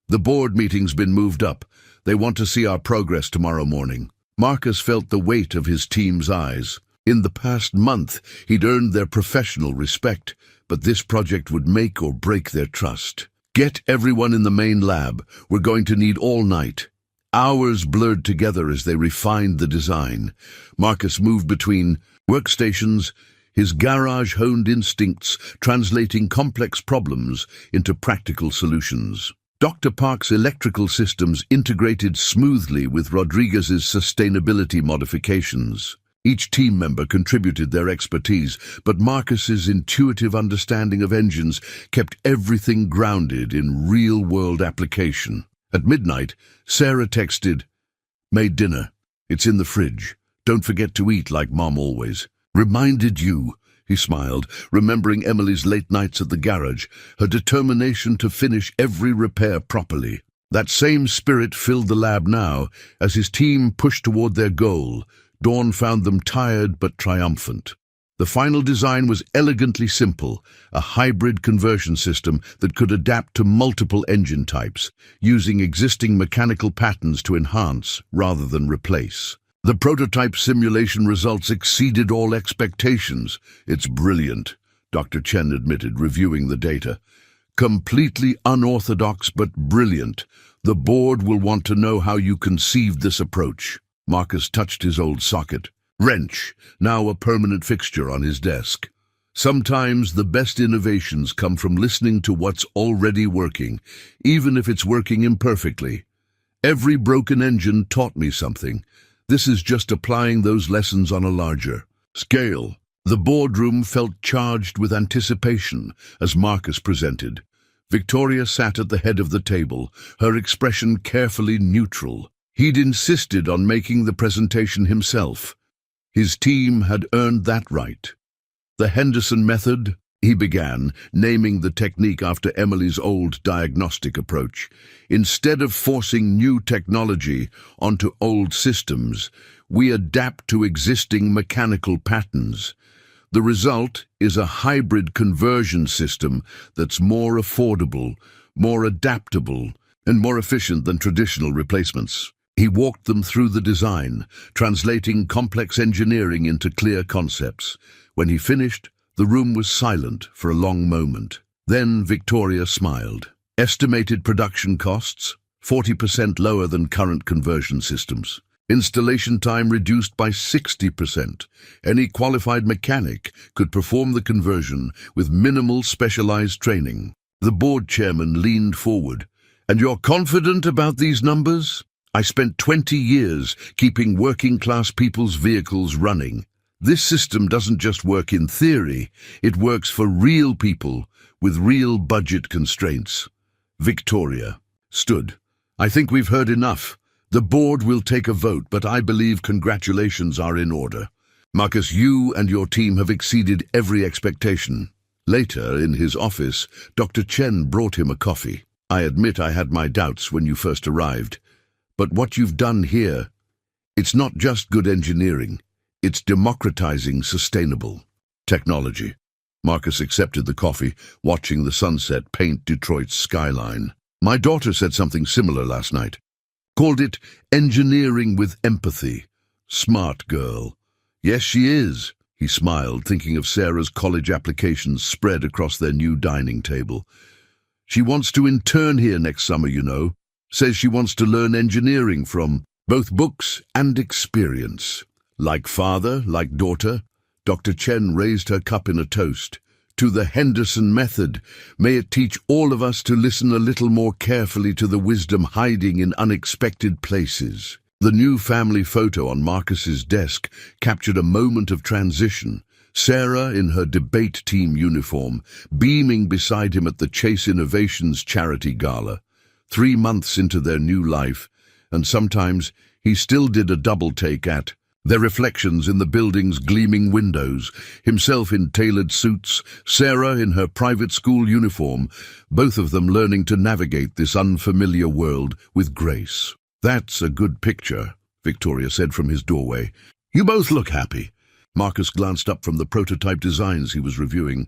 The board meeting's been moved up. They want to see our progress tomorrow morning. Marcus felt the weight of his team's eyes. In the past month, he'd earned their professional respect, but this project would make or break their trust. Get everyone in the main lab. We're going to need all night. Hours blurred together as they refined the design. Marcus moved between workstations, his garage-honed instincts translating complex problems into practical solutions. Dr. Park's electrical systems integrated smoothly with Rodriguez's sustainability modifications. Each team member contributed their expertise, but Marcus's intuitive understanding of engines kept everything grounded in real-world application. At midnight, Sarah texted, "Made dinner. It's in the fridge. Don't forget to eat like Mom always." "Reminded you," he smiled, remembering Emily's late nights at the garage, her determination to finish every repair properly. That same spirit filled the lab now, as his team pushed toward their goal. Dawn found them tired but triumphant. The final design was elegantly simple, a hybrid conversion system that could adapt to multiple engine types, using existing mechanical patterns to enhance rather than replace. The prototype simulation results exceeded all expectations. "It's brilliant," Dr. Chen admitted, reviewing the data. "Completely unorthodox but brilliant. The board will want to know how you conceived this approach." Marcus touched his old socket. Wrench, now a permanent fixture on his desk. Sometimes the best innovations come from listening to what's already working, even if it's working imperfectly. Every broken engine taught me something. This is just applying those lessons on a larger scale. The boardroom felt charged with anticipation as Marcus presented. Victoria sat at the head of the table, her expression carefully neutral. He'd insisted on making the presentation himself. His team had earned that right. "The Henderson method," he began, naming the technique after Emily's old diagnostic approach. "Instead of forcing new technology onto old systems, we adapt to existing mechanical patterns. The result is a hybrid conversion system that's more affordable, more adaptable, and more efficient than traditional replacements." He walked them through the design, translating complex engineering into clear concepts. When he finished, the room was silent for a long moment. Then Victoria smiled. "Estimated production costs, 40% lower than current conversion systems. Installation time reduced by 60%. Any qualified mechanic could perform the conversion with minimal specialized training." The board chairman leaned forward. "And you're confident about these numbers? I spent 20 years keeping working-class people's vehicles running. This system doesn't just work in theory, it works for real people with real budget constraints." Victoria stood. "I think we've heard enough. The board will take a vote, but I believe congratulations are in order. Marcus, you and your team have exceeded every expectation." Later, in his office, Dr. Chen brought him a coffee. "I admit I had my doubts when you first arrived. But what you've done here, it's not just good engineering, it's democratizing sustainable technology." Marcus accepted the coffee, watching the sunset paint Detroit's skyline. "My daughter said something similar last night. Called it engineering with empathy. Smart girl." "Yes, she is," he smiled, thinking of Sarah's college applications spread across their new dining table. "She wants to intern here next summer, you know. Says she wants to learn engineering from both books and experience." Like father, like daughter, Dr. Chen raised her cup in a toast. "To the Henderson method. May it teach all of us to listen a little more carefully to the wisdom hiding in unexpected places." The new family photo on Marcus's desk captured a moment of transition. Sarah in her debate team uniform, beaming beside him at the Chase Innovations charity gala. 3 months into their new life, and sometimes he still did a double take at their reflections in the building's gleaming windows, himself in tailored suits, Sarah in her private school uniform, both of them learning to navigate this unfamiliar world with grace. "That's a good picture," Victoria said from his doorway. "You both look happy." Marcus glanced up from the prototype designs he was reviewing.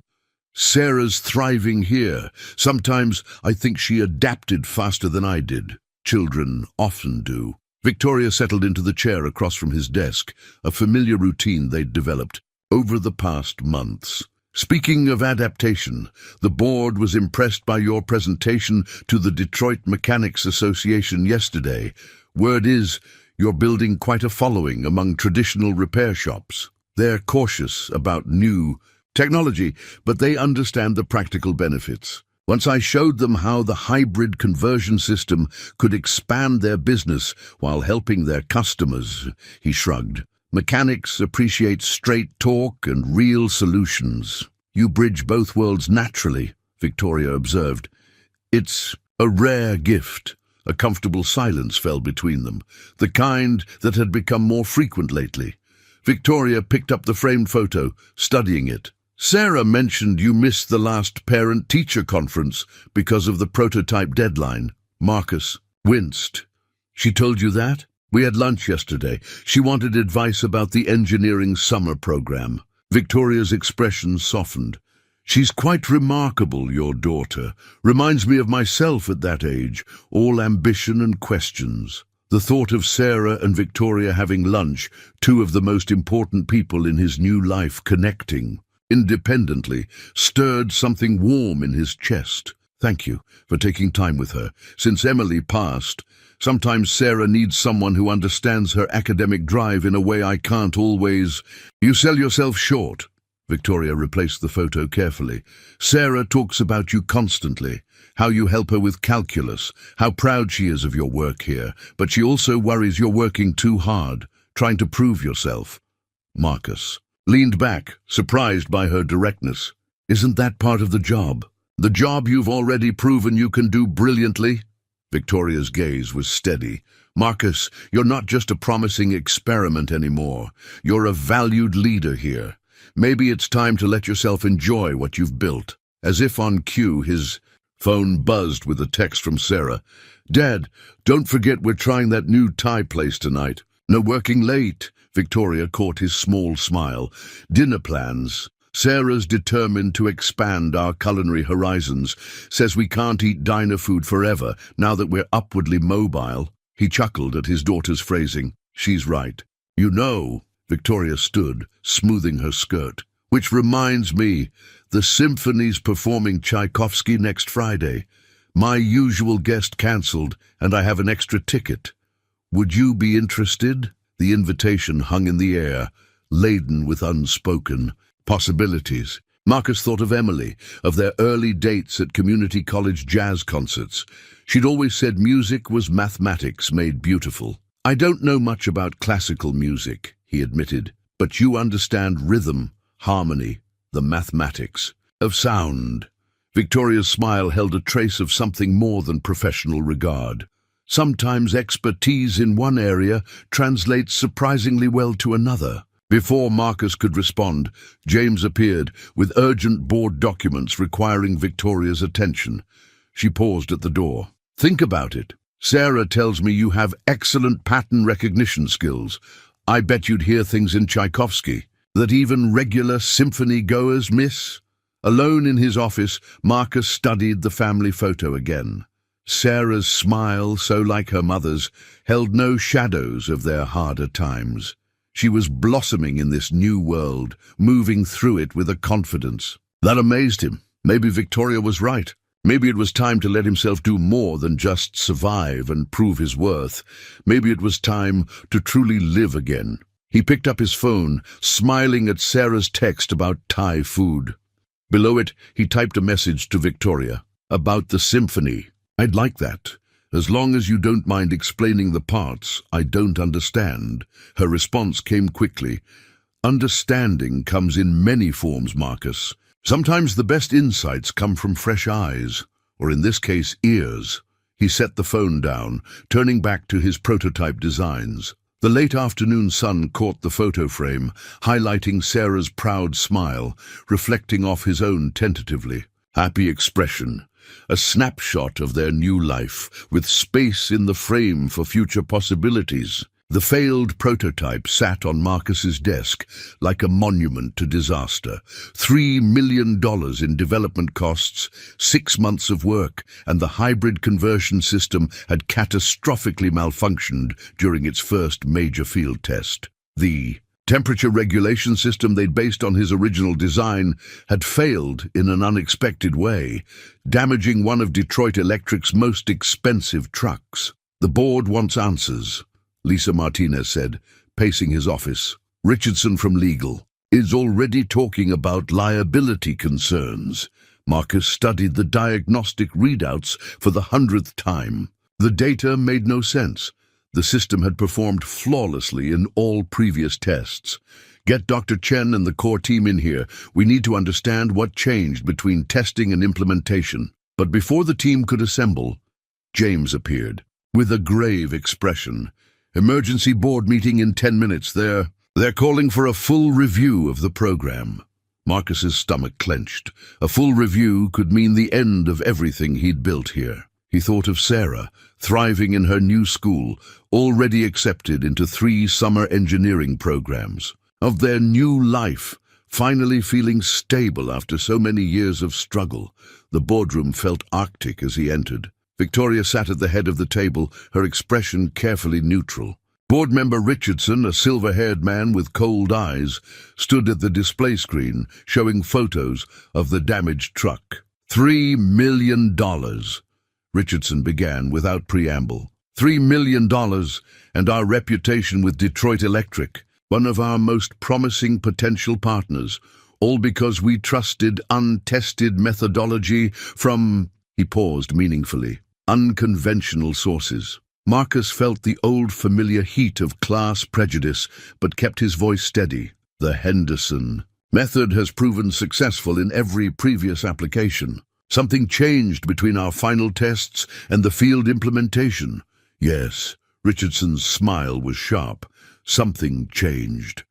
"Sarah's thriving here. Sometimes I think she adapted faster than I did. Children often do." Victoria settled into the chair across from his desk, a familiar routine they'd developed over the past months. Speaking of adaptation, the board was impressed by your presentation to the Detroit Mechanics Association yesterday. Word is, you're building quite a following among traditional repair shops. They're cautious about new technology, but they understand the practical benefits. Once I showed them how the hybrid conversion system could expand their business while helping their customers, he shrugged. Mechanics appreciate straight talk and real solutions. You bridge both worlds naturally, Victoria observed. It's a rare gift. A comfortable silence fell between them, the kind that had become more frequent lately. Victoria picked up the framed photo, studying it. Sarah mentioned you missed the last parent-teacher conference because of the prototype deadline. Marcus winced. She told you that? We had lunch yesterday. She wanted advice about the engineering summer program. Victoria's expression softened. She's quite remarkable, your daughter. Reminds me of myself at that age, all ambition and questions. The thought of Sarah and Victoria having lunch, two of the most important people in his new life connecting independently, stirred something warm in his chest. Thank you for taking time with her. Since Emily passed, sometimes Sarah needs someone who understands her academic drive in a way I can't always. You sell yourself short. Victoria replaced the photo carefully. Sarah talks about you constantly, how you help her with calculus, how proud she is of your work here, but she also worries you're working too hard, trying to prove yourself. Marcus leaned back, surprised by her directness. Isn't that part of the job? The job you've already proven you can do brilliantly? Victoria's gaze was steady. Marcus, you're not just a promising experiment anymore. You're a valued leader here. Maybe it's time to let yourself enjoy what you've built. As if on cue, his phone buzzed with a text from Sarah. Dad, don't forget we're trying that new Thai place tonight. No working late. Victoria caught his small smile. Dinner plans. Sarah's determined to expand our culinary horizons. Says we can't eat diner food forever, now that we're upwardly mobile. He chuckled at his daughter's phrasing. She's right. You know, Victoria stood, smoothing her skirt. Which reminds me, the symphony's performing Tchaikovsky next Friday. My usual guest cancelled, and I have an extra ticket. Would you be interested? The invitation hung in the air, laden with unspoken possibilities. Marcus thought of Emily, of their early dates at community college jazz concerts. She'd always said music was mathematics made beautiful. I don't know much about classical music, he admitted, but you understand rhythm, harmony, the mathematics of sound. Victoria's smile held a trace of something more than professional regard. Sometimes expertise in one area translates surprisingly well to another. Before Marcus could respond, James appeared with urgent board documents requiring Victoria's attention. She paused at the door. Think about it. Sarah tells me you have excellent pattern recognition skills. I bet you'd hear things in Tchaikovsky that even regular symphony goers miss. Alone in his office, Marcus studied the family photo again. Sarah's smile, so like her mother's, held no shadows of their harder times. She was blossoming in this new world, moving through it with a confidence that amazed him. Maybe Victoria was right. Maybe it was time to let himself do more than just survive and prove his worth. Maybe it was time to truly live again. He picked up his phone, smiling at Sarah's text about Thai food. Below it, he typed a message to Victoria about the symphony. I'd like that. As long as you don't mind explaining the parts I don't understand. Her response came quickly. Understanding comes in many forms, Marcus. Sometimes the best insights come from fresh eyes, or in this case, ears. He set the phone down, turning back to his prototype designs. The late afternoon sun caught the photo frame, highlighting Sarah's proud smile, reflecting off his own tentatively. Happy expression. A snapshot of their new life, with space in the frame for future possibilities. The failed prototype sat on Marcus's desk like a monument to disaster. $3 million in development costs, 6 months of work, and the hybrid conversion system had catastrophically malfunctioned during its first major field test. The temperature regulation system they'd based on his original design had failed in an unexpected way, damaging one of Detroit Electric's most expensive trucks. "The board wants answers," Lisa Martinez said, pacing his office. "Richardson from legal is already talking about liability concerns." Marcus studied the diagnostic readouts for the 100th time. The data made no sense. The system had performed flawlessly in all previous tests. "Get Dr. Chen and the core team in here. We need to understand what changed between testing and implementation." But before the team could assemble, James appeared, with a grave expression. "Emergency board meeting in 10 minutes. They're calling for a full review of the program." Marcus's stomach clenched. A full review could mean the end of everything he'd built here. He thought of Sarah, thriving in her new school, already accepted into 3 summer engineering programs. Of their new life, finally feeling stable after so many years of struggle. The boardroom felt arctic as he entered. Victoria sat at the head of the table, her expression carefully neutral. Board member Richardson, a silver-haired man with cold eyes, stood at the display screen, showing photos of the damaged truck. $3 million. Richardson began without preamble. $3 million, and our reputation with Detroit Electric, one of our most promising potential partners, all because we trusted untested methodology from, he paused meaningfully, unconventional sources. Marcus felt the old familiar heat of class prejudice, but kept his voice steady. "The Henderson method has proven successful in every previous application. Something changed between our final tests and the field implementation." Yes, Richardson's smile was sharp. Something changed.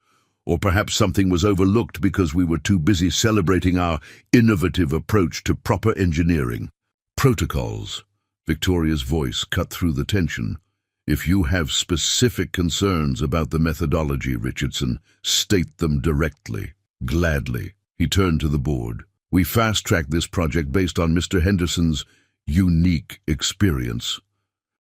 Or perhaps something was overlooked because we were too busy celebrating our innovative approach to proper engineering. "Protocols." Victoria's voice cut through the tension. "If you have specific concerns about the methodology, Richardson, state them directly." "Gladly." He turned to the board. "We fast-tracked this project based on Mr. Henderson's unique experience.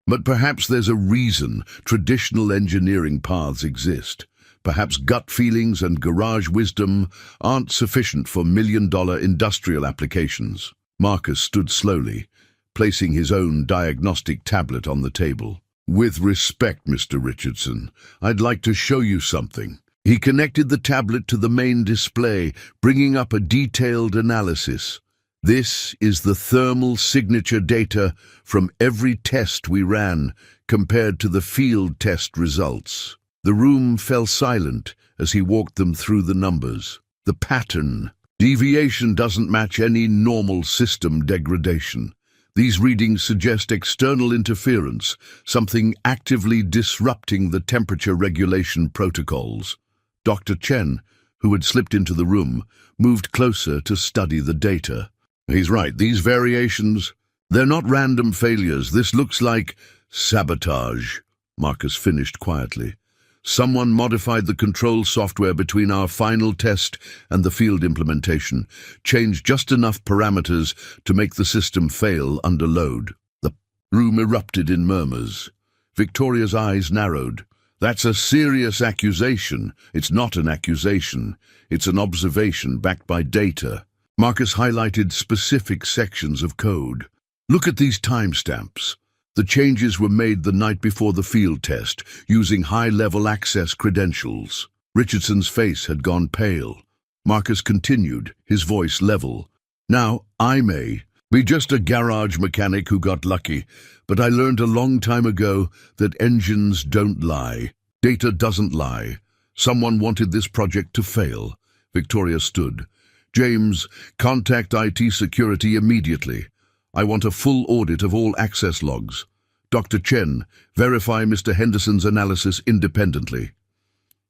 But perhaps there's a reason traditional engineering paths exist. Perhaps gut feelings and garage wisdom aren't sufficient for million-dollar industrial applications." Marcus stood slowly, placing his own diagnostic tablet on the table. "With respect, Mr. Richardson, I'd like to show you something." He connected the tablet to the main display, bringing up a detailed analysis. "This is the thermal signature data from every test we ran, compared to the field test results." The room fell silent as he walked them through the numbers. "The pattern. Deviation doesn't match any normal system degradation. These readings suggest external interference, something actively disrupting the temperature regulation protocols." Dr. Chen, who had slipped into the room, moved closer to study the data. "He's right. These variations, they're not random failures. This looks like sabotage," Marcus finished quietly. "Someone modified the control software between our final test and the field implementation, changed just enough parameters to make the system fail under load." The room erupted in murmurs. Victoria's eyes narrowed. "That's a serious accusation." "It's not an accusation. It's an observation backed by data." Marcus highlighted specific sections of code. "Look at these timestamps. The changes were made the night before the field test, using high-level access credentials." Richardson's face had gone pale. Marcus continued, his voice level. "Now, I may be just a garage mechanic who got lucky, but I learned a long time ago that engines don't lie. Data doesn't lie. Someone wanted this project to fail." Victoria stood. "James, contact IT security immediately. I want a full audit of all access logs. Dr. Chen, verify Mr. Henderson's analysis independently."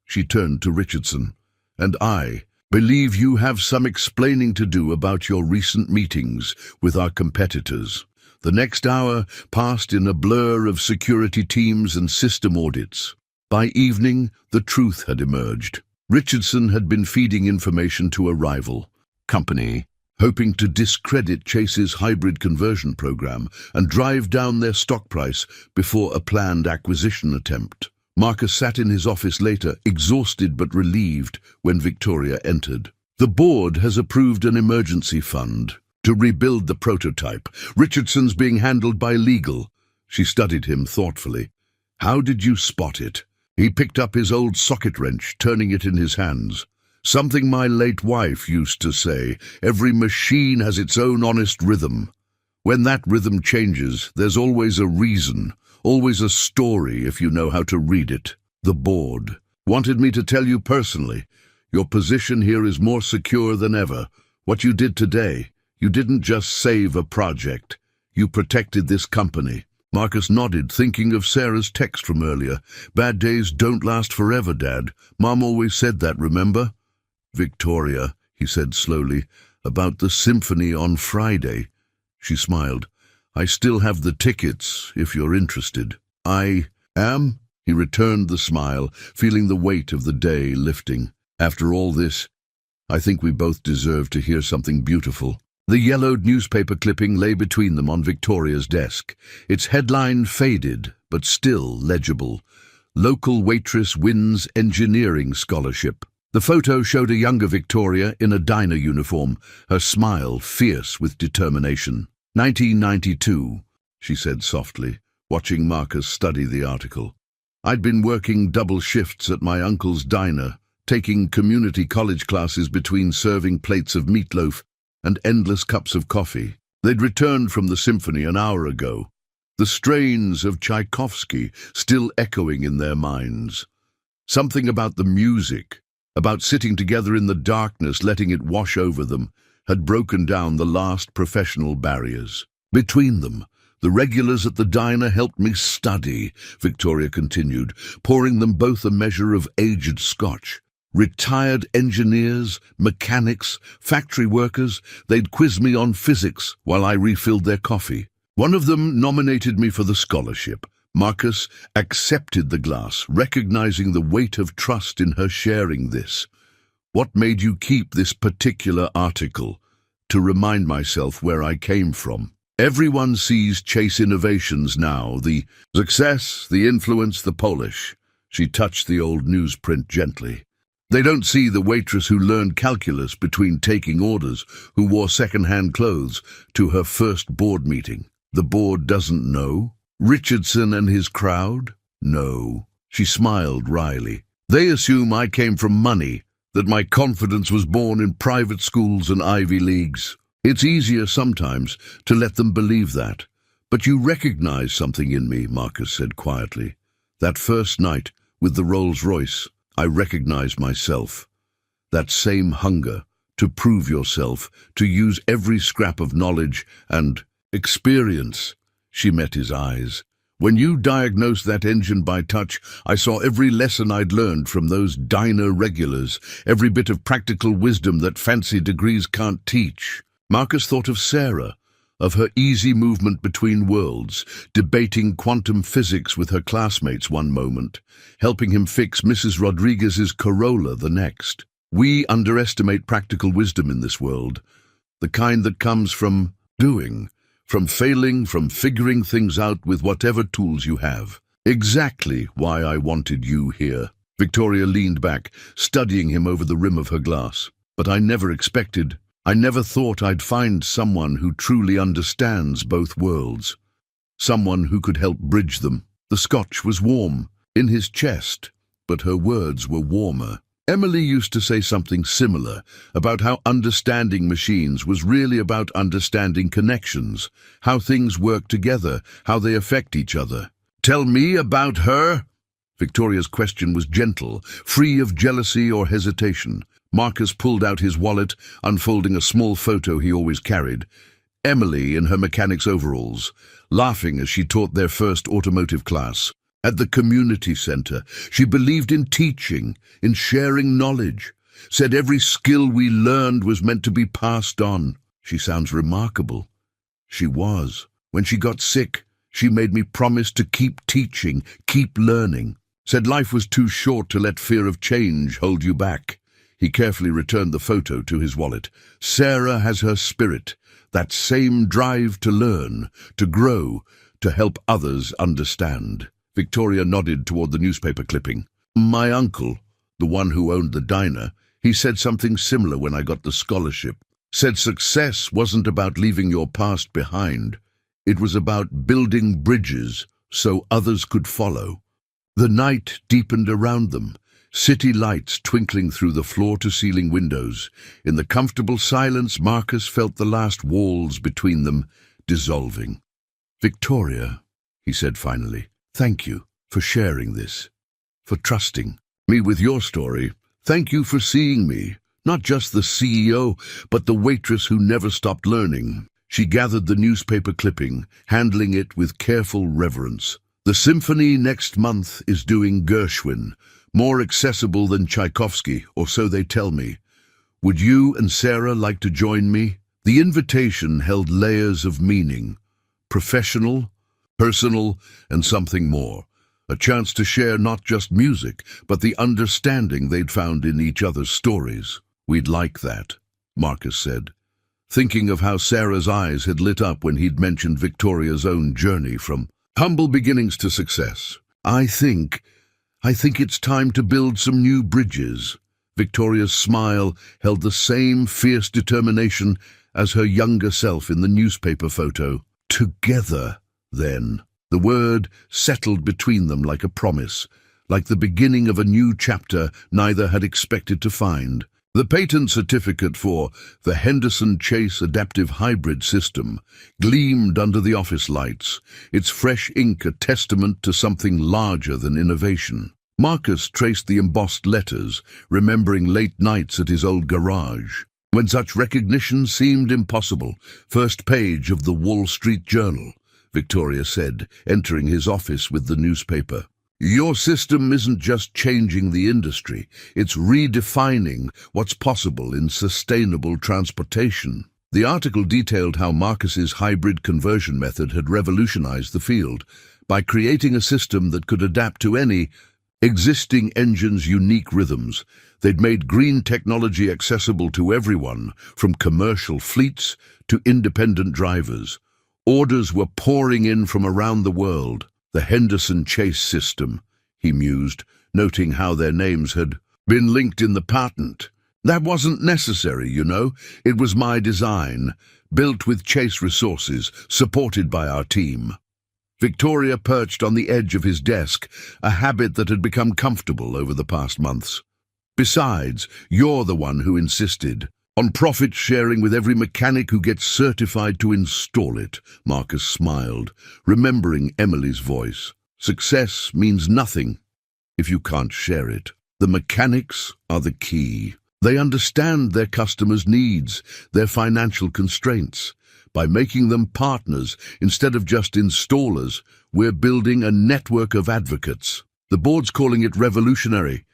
She turned to Richardson. "And I believe you have some explaining to do about your recent meetings with our competitors." The next hour passed in a blur of security teams and system audits. By evening, the truth had emerged. Richardson had been feeding information to a rival company, hoping to discredit Chase's hybrid conversion program and drive down their stock price before a planned acquisition attempt. Marcus sat in his office later, exhausted but relieved, when Victoria entered. The board has approved an emergency fund to rebuild the prototype. Richardson's being handled by legal. She studied him thoughtfully. How did you spot it? He picked up his old socket wrench, turning it in his hands. Something my late wife used to say, every machine has its own honest rhythm. When that rhythm changes, there's always a reason, always a story if you know how to read it. The board wanted me to tell you personally, your position here is more secure than ever. What you did today, you didn't just save a project, you protected this company. Marcus nodded, thinking of Sarah's text from earlier. Bad days don't last forever, Dad. Mom always said that, remember? Victoria, he said slowly, about the symphony on Friday. She smiled. I still have the tickets, if you're interested. I am? He returned the smile, feeling the weight of the day lifting. After all this, I think we both deserve to hear something beautiful. The yellowed newspaper clipping lay between them on Victoria's desk. Its headline faded, but still legible. Local waitress wins engineering scholarship. The photo showed a younger Victoria in a diner uniform, her smile fierce with determination. 1992, she said softly, watching Marcus study the article. I'd been working double shifts at my uncle's diner, taking community college classes between serving plates of meatloaf and endless cups of coffee. They'd returned from the symphony an hour ago, the strains of Tchaikovsky still echoing in their minds. Something about the music, about sitting together in the darkness, letting it wash over them, had broken down the last professional barriers. Between them, the regulars at the diner helped me study, Victoria continued, pouring them both a measure of aged scotch. Retired engineers, mechanics, factory workers, they'd quiz me on physics while I refilled their coffee. One of them nominated me for the scholarship. Marcus accepted the glass, recognizing the weight of trust in her sharing this. What made you keep this particular article? To remind myself where I came from. Everyone sees Chase Innovations now, the success, the influence, the polish. She touched the old newsprint gently. They don't see the waitress who learned calculus between taking orders, who wore second-hand clothes, to her first board meeting. The board doesn't know. Richardson and his crowd? No. She smiled wryly. They assume I came from money, that my confidence was born in private schools and Ivy Leagues. It's easier sometimes to let them believe that. But you recognize something in me, Marcus said quietly. That first night with the Rolls-Royce, I recognized myself. That same hunger to prove yourself, to use every scrap of knowledge and experience. She met his eyes. When you diagnosed that engine by touch, I saw every lesson I'd learned from those diner regulars, every bit of practical wisdom that fancy degrees can't teach. Marcus thought of Sarah, of her easy movement between worlds, debating quantum physics with her classmates one moment, helping him fix Mrs. Rodriguez's Corolla the next. We underestimate practical wisdom in this world, the kind that comes from doing, from failing, from figuring things out with whatever tools you have. Exactly why I wanted you here. Victoria leaned back, studying him over the rim of her glass. But I never thought I'd find someone who truly understands both worlds. Someone who could help bridge them. The scotch was warm, in his chest, but her words were warmer. Emily used to say something similar, about how understanding machines was really about understanding connections, how things work together, how they affect each other. Tell me about her? Victoria's question was gentle, free of jealousy or hesitation. Marcus pulled out his wallet, unfolding a small photo he always carried. Emily in her mechanic's overalls, laughing as she taught their first automotive class. At the community center, she believed in teaching, in sharing knowledge, said every skill we learned was meant to be passed on. She sounds remarkable. She was. When she got sick, she made me promise to keep teaching, keep learning. Said life was too short to let fear of change hold you back. He carefully returned the photo to his wallet. Sarah has her spirit, that same drive to learn, to grow, to help others understand. Victoria nodded toward the newspaper clipping. My uncle, the one who owned the diner, he said something similar when I got the scholarship. Said success wasn't about leaving your past behind. It was about building bridges so others could follow. The night deepened around them, city lights twinkling through the floor-to-ceiling windows. In the comfortable silence, Marcus felt the last walls between them dissolving. Victoria, he said finally, thank you for sharing this, for trusting me with your story. Thank you for seeing me, not just the CEO, but the waitress who never stopped learning. She gathered the newspaper clipping, handling it with careful reverence. The symphony next month is doing Gershwin, more accessible than Tchaikovsky, or so they tell me. Would you and Sarah like to join me? The invitation held layers of meaning, professional, personal, and something more. A chance to share not just music, but the understanding they'd found in each other's stories. We'd like that, Marcus said, thinking of how Sarah's eyes had lit up when he'd mentioned Victoria's own journey from humble beginnings to success. I think it's time to build some new bridges. Victoria's smile held the same fierce determination as her younger self in the newspaper photo. Together, then. The word settled between them like a promise, like the beginning of a new chapter neither had expected to find. The patent certificate for the Henderson Chase Adaptive Hybrid System gleamed under the office lights, its fresh ink a testament to something larger than innovation. Marcus traced the embossed letters, remembering late nights at his old garage, when such recognition seemed impossible. First page of the Wall Street Journal, Victoria said, entering his office with the newspaper. Your system isn't just changing the industry, it's redefining what's possible in sustainable transportation. The article detailed how Marcus's hybrid conversion method had revolutionized the field by creating a system that could adapt to any existing engine's unique rhythms. They'd made green technology accessible to everyone, from commercial fleets to independent drivers. Orders were pouring in from around the world. The Henderson Chase system, he mused, noting how their names had been linked in the patent. That wasn't necessary, you know. It was my design, built with Chase resources, supported by our team. Victoria perched on the edge of his desk, a habit that had become comfortable over the past months. Besides, you're the one who insisted on profit sharing with every mechanic who gets certified to install it. Marcus smiled, remembering Emily's voice. Success means nothing if you can't share it. The mechanics are the key. They understand their customers' needs, their financial constraints. By making them partners instead of just installers, we're building a network of advocates. The board's calling it revolutionary.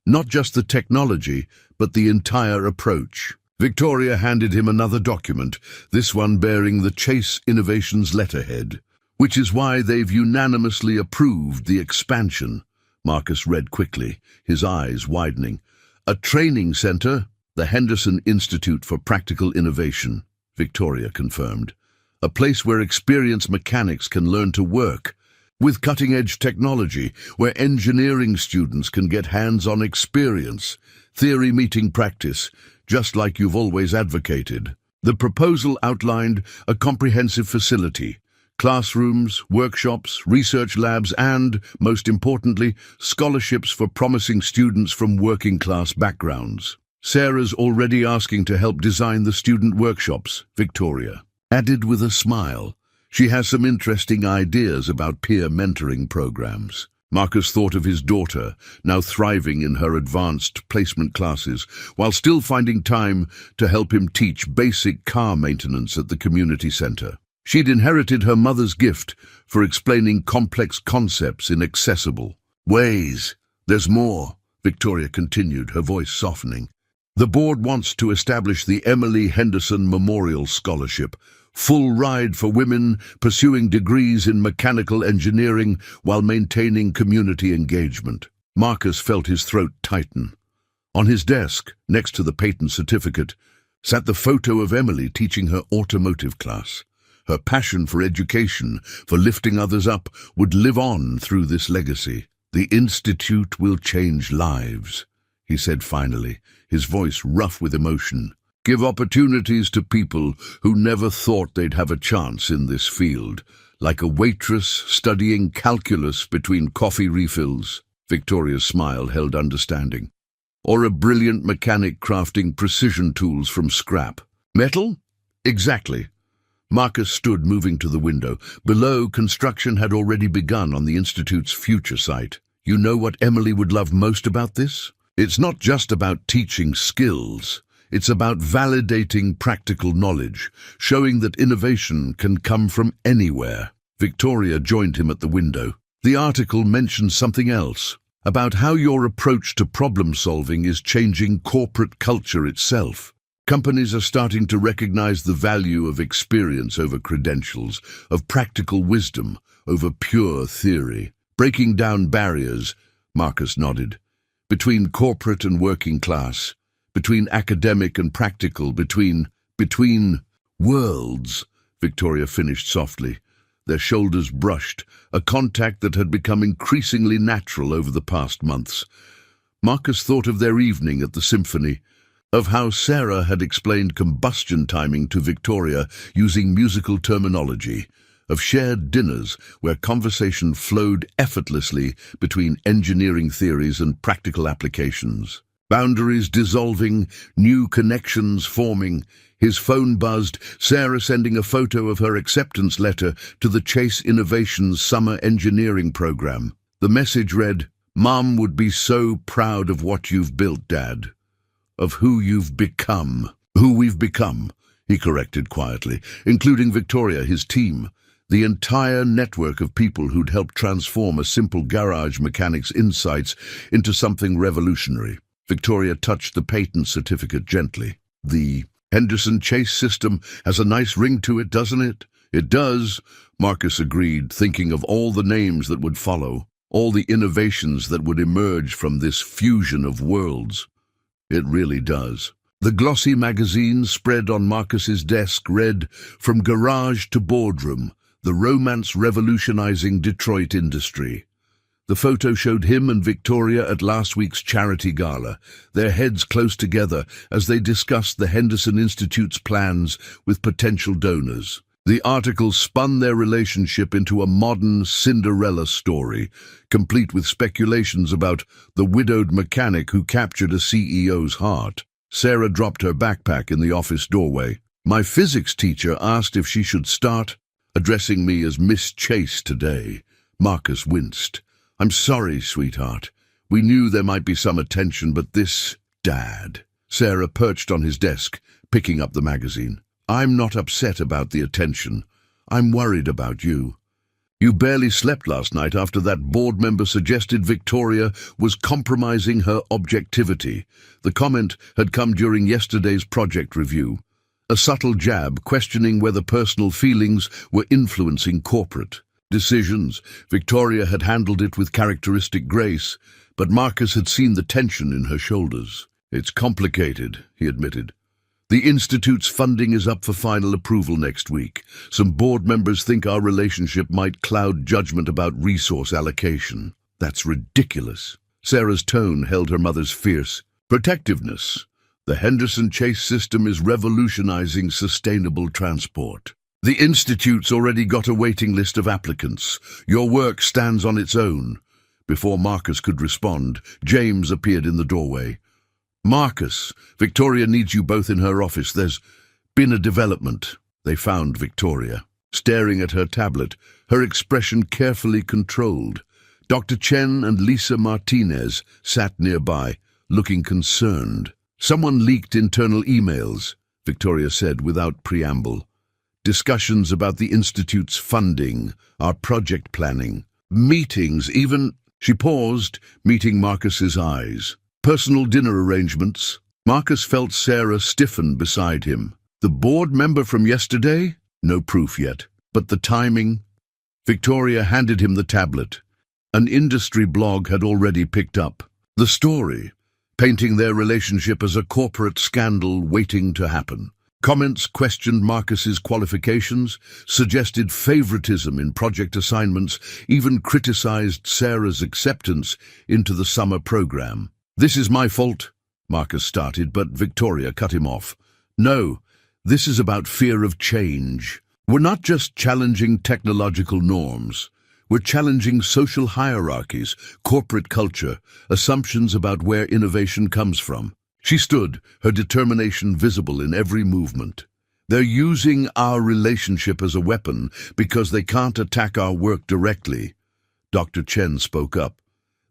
Not just the technology, but the entire approach. Victoria handed him another document, this one bearing the Chase Innovations letterhead, which is why they've unanimously approved the expansion. Marcus read quickly, his eyes widening. A training center, the Henderson Institute for Practical Innovation, Victoria confirmed. A place where experienced mechanics can learn to work with cutting-edge technology, where engineering students can get hands-on experience, theory meeting practice, just like you've always advocated. The proposal outlined a comprehensive facility, classrooms, workshops, research labs, and, most importantly, scholarships for promising students from working-class backgrounds. Sarah's already asking to help design the student workshops, Victoria added with a smile. She has some interesting ideas about peer mentoring programs. Marcus thought of his daughter, now thriving in her advanced placement classes, while still finding time to help him teach basic car maintenance at the community center. She'd inherited her mother's gift for explaining complex concepts in accessible ways. There's more, Victoria continued, her voice softening. The board wants to establish the Emily Henderson Memorial Scholarship Full ride for women pursuing degrees in mechanical engineering while maintaining community engagement. Marcus felt his throat tighten. On his desk, next to the patent certificate, sat the photo of Emily teaching her automotive class. Her passion for education, for lifting others up, would live on through this legacy. "The Institute will change lives," he said finally, his voice rough with emotion. "Give opportunities to people who never thought they'd have a chance in this field, like a waitress studying calculus between coffee refills." Victoria's smile held understanding. "Or a brilliant mechanic crafting precision tools from scrap. Metal? Exactly." Marcus stood, moving to the window. Below, construction had already begun on the Institute's future site. "You know what Emily would love most about this? It's not just about teaching skills. It's about validating practical knowledge, showing that innovation can come from anywhere." Victoria joined him at the window. "The article mentions something else, about how your approach to problem-solving is changing corporate culture itself. Companies are starting to recognize the value of experience over credentials, of practical wisdom over pure theory. Breaking down barriers," Marcus nodded, "between corporate and working class, between academic and practical, between worlds," Victoria finished softly. Their shoulders brushed, a contact that had become increasingly natural over the past months. Marcus thought of their evening at the symphony, of how Sarah had explained combustion timing to Victoria using musical terminology, of shared dinners where conversation flowed effortlessly between engineering theories and practical applications. Boundaries dissolving, new connections forming. His phone buzzed, Sarah sending a photo of her acceptance letter to the Chase Innovations Summer Engineering Program. The message read, "Mom would be so proud of what you've built, Dad. Of who you've become." "Who we've become," he corrected quietly, including Victoria, his team. The entire network of people who'd helped transform a simple garage mechanic's insights into something revolutionary. Victoria touched the patent certificate gently. "The Henderson Chase system has a nice ring to it, doesn't it?" "It does," Marcus agreed, thinking of all the names that would follow, all the innovations that would emerge from this fusion of worlds. "It really does." The glossy magazine spread on Marcus's desk read, "From Garage to Boardroom, the romance revolutionizing Detroit industry." The photo showed him and Victoria at last week's charity gala, their heads close together as they discussed the Henderson Institute's plans with potential donors. The article spun their relationship into a modern Cinderella story, complete with speculations about the widowed mechanic who captured a CEO's heart. Sarah dropped her backpack in the office doorway. "My physics teacher asked if she should start addressing me as Miss Chase today." Marcus winced. "I'm sorry, sweetheart. We knew there might be some attention, but this, Dad." Sarah perched on his desk, picking up the magazine. "I'm not upset about the attention. I'm worried about you. You barely slept last night after that board member suggested Victoria was compromising her objectivity. The comment had come during yesterday's project review. A subtle jab questioning whether personal feelings were influencing corporate decisions. Victoria had handled it with characteristic grace, but Marcus had seen the tension in her shoulders. "It's complicated," he admitted. "The Institute's funding is up for final approval next week. Some board members think our relationship might cloud judgment about resource allocation." "That's ridiculous." Sarah's tone held her mother's fierce protectiveness. "The Henderson Chase system is revolutionizing sustainable transport. The Institute's already got a waiting list of applicants. Your work stands on its own." Before Marcus could respond, James appeared in the doorway. "Marcus, Victoria needs you both in her office. There's been a development." They found Victoria, staring at her tablet, her expression carefully controlled. Dr. Chen and Lisa Martinez sat nearby, looking concerned. "Someone leaked internal emails," Victoria said without preamble. "Discussions about the Institute's funding, our project planning, meetings, even—" She paused, meeting Marcus's eyes. "Personal dinner arrangements." Marcus felt Sarah stiffen beside him. "The board member from yesterday?" No proof yet. But the timing? Victoria handed him the tablet. An industry blog had already picked up the story, painting their relationship as a corporate scandal waiting to happen. Comments questioned Marcus's qualifications, suggested favoritism in project assignments, even criticized Sarah's acceptance into the summer program. "This is my fault," Marcus started, but Victoria cut him off. "No, this is about fear of change. We're not just challenging technological norms. We're challenging social hierarchies, corporate culture, assumptions about where innovation comes from." She stood, her determination visible in every movement. "They're using our relationship as a weapon because they can't attack our work directly." Dr. Chen spoke up.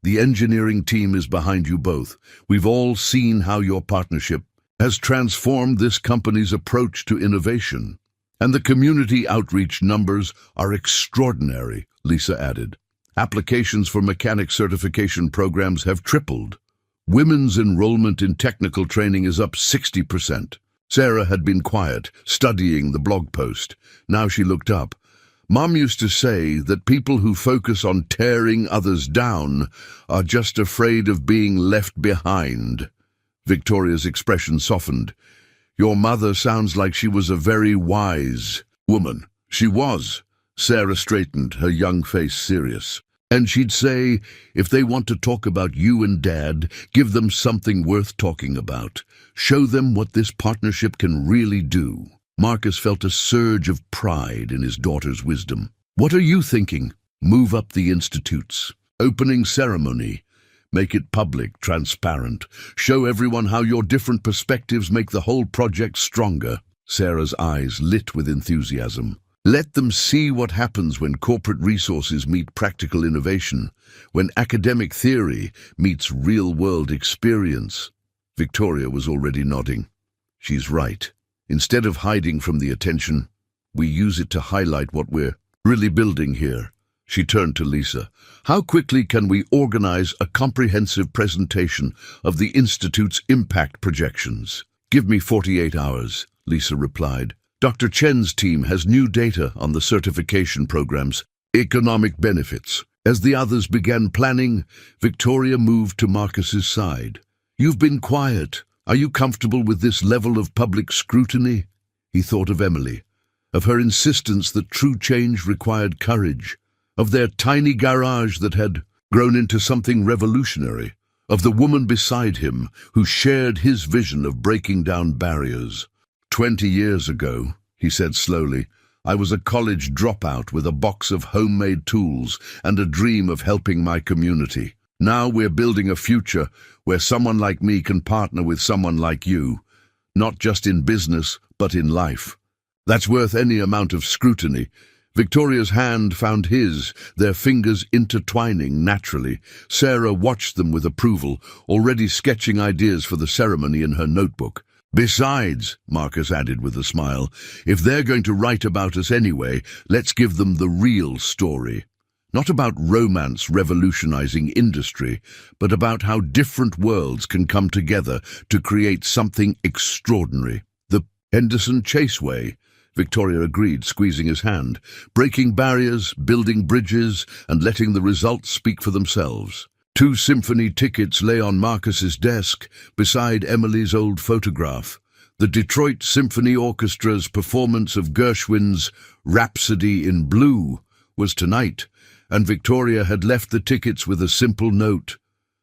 "The engineering team is behind you both. We've all seen how your partnership has transformed this company's approach to innovation. And the community outreach numbers are extraordinary," Lisa added. "Applications for mechanic certification programs have tripled. Women's enrollment in technical training is up 60%. Sarah had been quiet, studying the blog post. Now she looked up. "Mom used to say that people who focus on tearing others down are just afraid of being left behind." Victoria's expression softened. "Your mother sounds like she was a very wise woman." "She was." Sarah straightened, her young face serious. "And she'd say, if they want to talk about you and Dad, give them something worth talking about. Show them what this partnership can really do." Marcus felt a surge of pride in his daughter's wisdom. "What are you thinking?" "Move up the institutes. Opening ceremony. Make it public, transparent. Show everyone how your different perspectives make the whole project stronger." Sarah's eyes lit with enthusiasm. "Let them see what happens when corporate resources meet practical innovation, when academic theory meets real-world experience." Victoria was already nodding. "She's right. Instead of hiding from the attention, we use it to highlight what we're really building here." She turned to Lisa. "How quickly can we organize a comprehensive presentation of the Institute's impact projections?" "Give me 48 hours, Lisa replied. "Dr. Chen's team has new data on the certification program's economic benefits." As the others began planning, Victoria moved to Marcus's side. "You've been quiet. Are you comfortable with this level of public scrutiny?" He thought of Emily, of her insistence that true change required courage, of their tiny garage that had grown into something revolutionary, of the woman beside him who shared his vision of breaking down barriers. 20 years ago," he said slowly, "I was a college dropout with a box of homemade tools and a dream of helping my community. Now we're building a future where someone like me can partner with someone like you, not just in business, but in life. That's worth any amount of scrutiny." Victoria's hand found his, their fingers intertwining naturally. Sarah watched them with approval, already sketching ideas for the ceremony in her notebook. "Besides," Marcus added with a smile, "if they're going to write about us anyway, let's give them the real story. Not about romance revolutionizing industry, but about how different worlds can come together to create something extraordinary." "The Henderson Chase way," Victoria agreed, squeezing his hand. "Breaking barriers, building bridges, and letting the results speak for themselves." 2 symphony tickets lay on Marcus's desk, beside Emily's old photograph. The Detroit Symphony Orchestra's performance of Gershwin's Rhapsody in Blue was tonight, and Victoria had left the tickets with a simple note.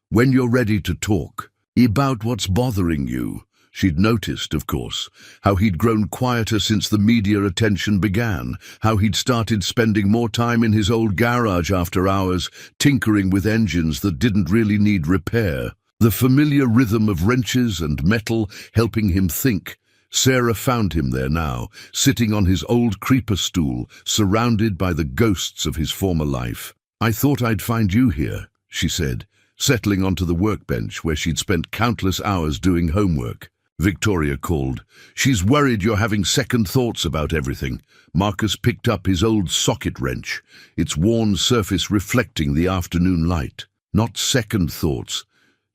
"When you're ready to talk about what's bothering you." She'd noticed, of course, how he'd grown quieter since the media attention began, how he'd started spending more time in his old garage after hours, tinkering with engines that didn't really need repair. The familiar rhythm of wrenches and metal helping him think. Sarah found him there now, sitting on his old creeper stool, surrounded by the ghosts of his former life. "I thought I'd find you here," she said, settling onto the workbench where she'd spent countless hours doing homework. Victoria called. "She's worried you're having second thoughts about everything." Marcus picked up his old socket wrench, its worn surface reflecting the afternoon light. "Not second thoughts,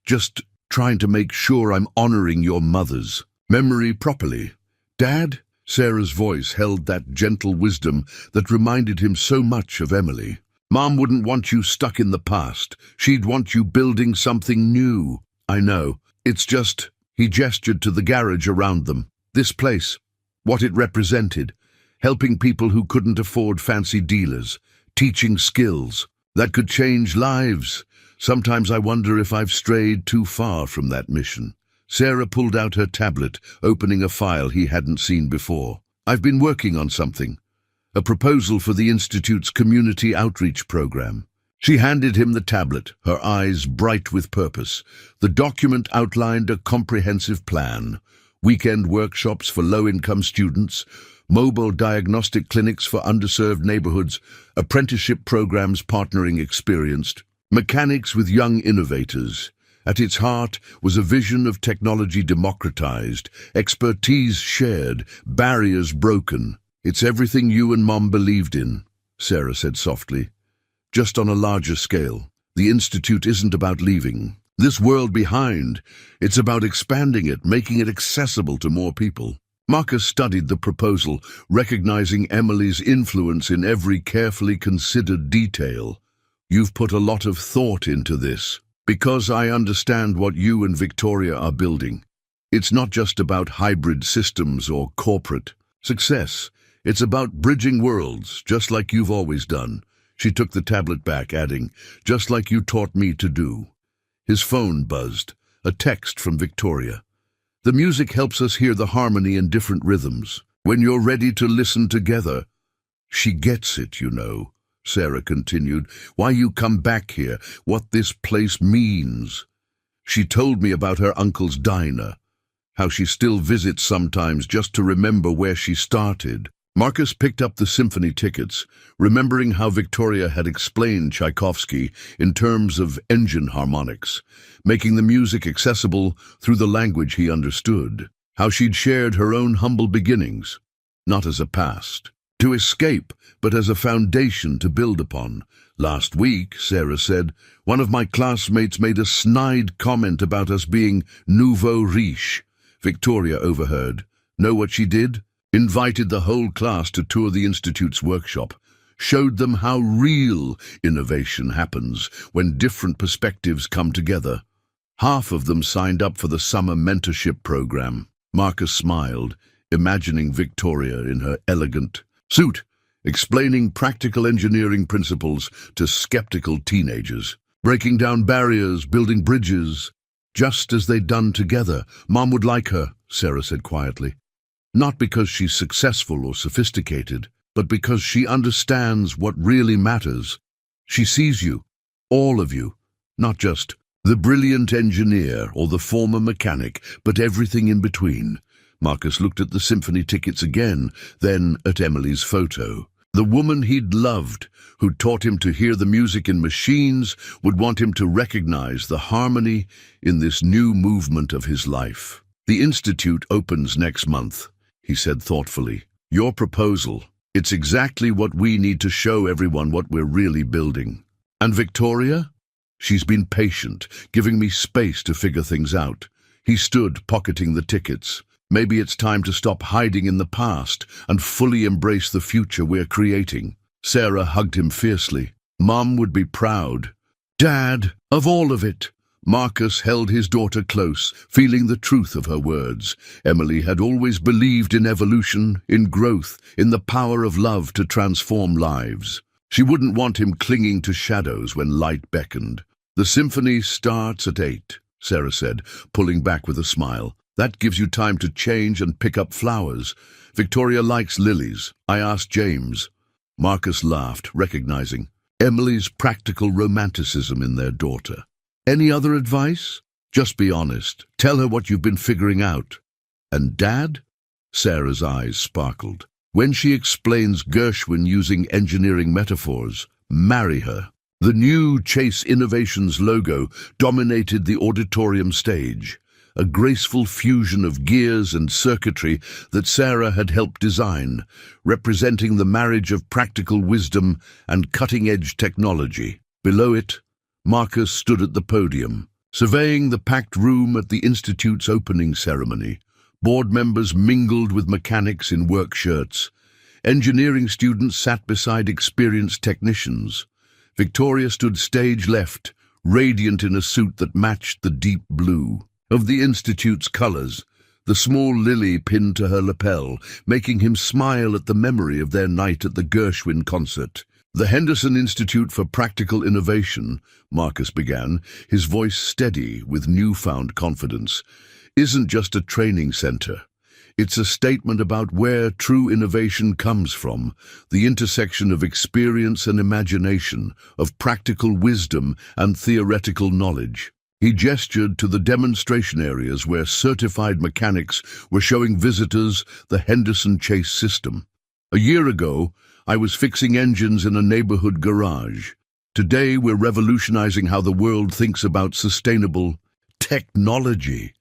just trying to make sure I'm honoring your mother's memory properly." "Dad?" Sarah's voice held that gentle wisdom that reminded him so much of Emily. Mom wouldn't want you stuck in the past. She'd want you building something new. I know. It's just, he gestured to the garage around them. This place, what it represented, helping people who couldn't afford fancy dealers, teaching skills that could change lives. Sometimes I wonder if I've strayed too far from that mission. Sarah pulled out her tablet, opening a file he hadn't seen before. I've been working on something. A proposal for the Institute's community outreach program. She handed him the tablet, her eyes bright with purpose. The document outlined a comprehensive plan. Weekend workshops for low-income students, mobile diagnostic clinics for underserved neighborhoods, apprenticeship programs partnering experienced, mechanics with young innovators. At its heart was a vision of technology democratized, expertise shared, barriers broken. It's everything you and Mom believed in, Sarah said softly. Just on a larger scale. The Institute isn't about leaving this world behind. It's about expanding it, making it accessible to more people. Marcus studied the proposal, recognizing Emily's influence in every carefully considered detail. You've put a lot of thought into this, because I understand what you and Victoria are building. It's not just about hybrid systems or corporate success. It's about bridging worlds, just like you've always done. She took the tablet back, adding, just like you taught me to do. His phone buzzed, a text from Victoria. The music helps us hear the harmony in different rhythms. When you're ready to listen together. She gets it, you know, Sarah continued. Why you come back here, what this place means. She told me about her uncle's diner, how she still visits sometimes just to remember where she started. Marcus picked up the symphony tickets, remembering how Victoria had explained Tchaikovsky in terms of engine harmonics, making the music accessible through the language he understood, how she'd shared her own humble beginnings, not as a past, to escape, but as a foundation to build upon. Last week, Sarah said, one of my classmates made a snide comment about us being nouveau riche. Victoria overheard. Know what she did? Invited the whole class to tour the Institute's workshop, showed them how real innovation happens when different perspectives come together. Half of them signed up for the summer mentorship program. Marcus smiled, imagining Victoria in her elegant suit, explaining practical engineering principles to skeptical teenagers, breaking down barriers, building bridges, just as they'd done together. Mom would like her, Sarah said quietly. Not because she's successful or sophisticated, but because she understands what really matters. She sees you, all of you, not just the brilliant engineer or the former mechanic, but everything in between. Marcus looked at the symphony tickets again, then at Emily's photo. The woman he'd loved, who'd taught him to hear the music in machines, would want him to recognize the harmony in this new movement of his life. The Institute opens next month, he said thoughtfully. Your proposal, it's exactly what we need to show everyone what we're really building. And Victoria? She's been patient, giving me space to figure things out. He stood, pocketing the tickets. Maybe it's time to stop hiding in the past and fully embrace the future we're creating. Sarah hugged him fiercely. Mom would be proud. Dad, of all of it. Marcus held his daughter close, feeling the truth of her words. Emily had always believed in evolution, in growth, in the power of love to transform lives. She wouldn't want him clinging to shadows when light beckoned. The symphony starts at 8, Sarah said, pulling back with a smile. That gives you time to change and pick up flowers. Victoria likes lilies. I asked James. Marcus laughed, recognizing Emily's practical romanticism in their daughter. Any other advice? Just be honest. Tell her what you've been figuring out. And Dad? Sarah's eyes sparkled. When she explains Gershwin using engineering metaphors, marry her. The new Chase Innovations logo dominated the auditorium stage, a graceful fusion of gears and circuitry that Sarah had helped design, representing the marriage of practical wisdom and cutting-edge technology. Below it, Marcus stood at the podium, surveying the packed room at the Institute's opening ceremony. Board members mingled with mechanics in work shirts. Engineering students sat beside experienced technicians. Victoria stood stage left, radiant in a suit that matched the deep blue of the Institute's colors, the small lily pinned to her lapel, making him smile at the memory of their night at the Gershwin concert. The Henderson Institute for Practical Innovation, Marcus began, his voice steady with newfound confidence, isn't just a training center. It's a statement about where true innovation comes from, the intersection of experience and imagination, of practical wisdom and theoretical knowledge. He gestured to the demonstration areas where certified mechanics were showing visitors the Henderson Chase system. A year ago, I was fixing engines in a neighborhood garage. Today, we're revolutionizing how the world thinks about sustainable technology.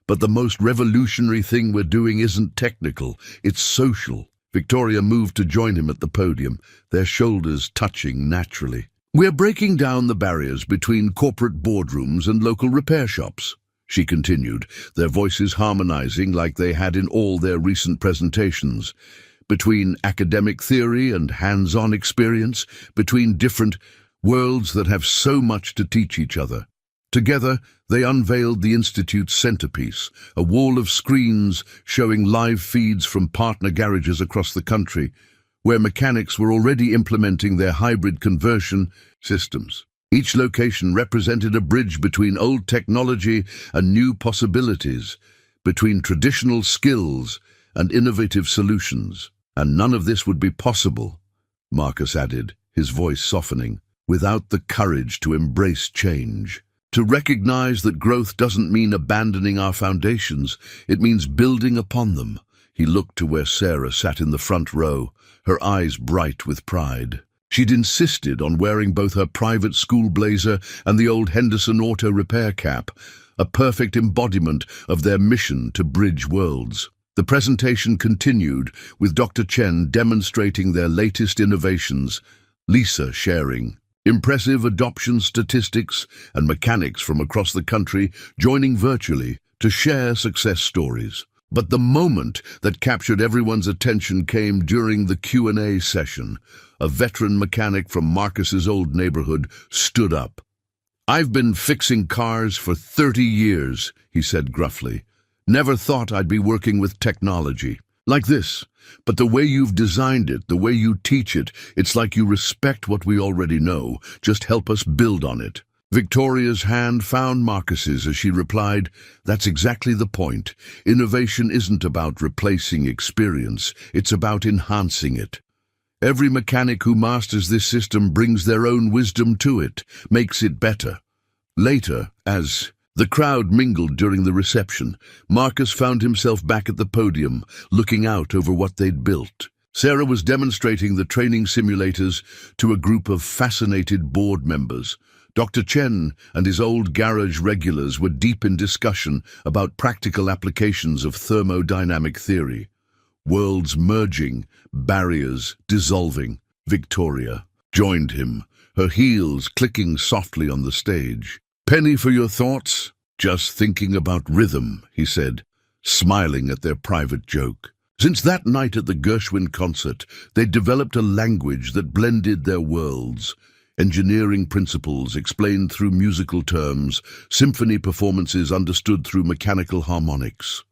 But the most revolutionary thing we're doing isn't technical, it's social. Victoria moved to join him at the podium, their shoulders touching naturally. We're breaking down the barriers between corporate boardrooms and local repair shops, she continued, their voices harmonizing like they had in all their recent presentations. Between academic theory and hands-on experience, between different worlds that have so much to teach each other. Together, they unveiled the Institute's centerpiece, a wall of screens showing live feeds from partner garages across the country, where mechanics were already implementing their hybrid conversion systems. Each location represented a bridge between old technology and new possibilities, between traditional skills and innovative solutions. And none of this would be possible, Marcus added, his voice softening, without the courage to embrace change. To recognize that growth doesn't mean abandoning our foundations, it means building upon them. He looked to where Sarah sat in the front row, her eyes bright with pride. She'd insisted on wearing both her private school blazer and the old Henderson auto repair cap, a perfect embodiment of their mission to bridge worlds. The presentation continued, with Dr. Chen demonstrating their latest innovations, Lisa sharing impressive adoption statistics, and mechanics from across the country joining virtually to share success stories. But the moment that captured everyone's attention came during the Q&A session. A veteran mechanic from Marcus's old neighborhood stood up. "I've been fixing cars for 30 years, he said gruffly. "Never thought I'd be working with technology like this. But the way you've designed it, the way you teach it, it's like you respect what we already know. Just help us build on it." Victoria's hand found Marcus's as she replied, "That's exactly the point. Innovation isn't about replacing experience, it's about enhancing it. Every mechanic who masters this system brings their own wisdom to it, makes it better." Later, as the crowd mingled during the reception, Marcus found himself back at the podium, looking out over what they'd built. Sarah was demonstrating the training simulators to a group of fascinated board members. Dr. Chen and his old garage regulars were deep in discussion about practical applications of thermodynamic theory. Worlds merging, barriers dissolving. Victoria joined him, her heels clicking softly on the stage. "Penny for your thoughts?" "Just thinking about rhythm," he said, smiling at their private joke. Since that night at the Gershwin concert, they'd developed a language that blended their worlds. Engineering principles explained through musical terms, symphony performances understood through mechanical harmonics.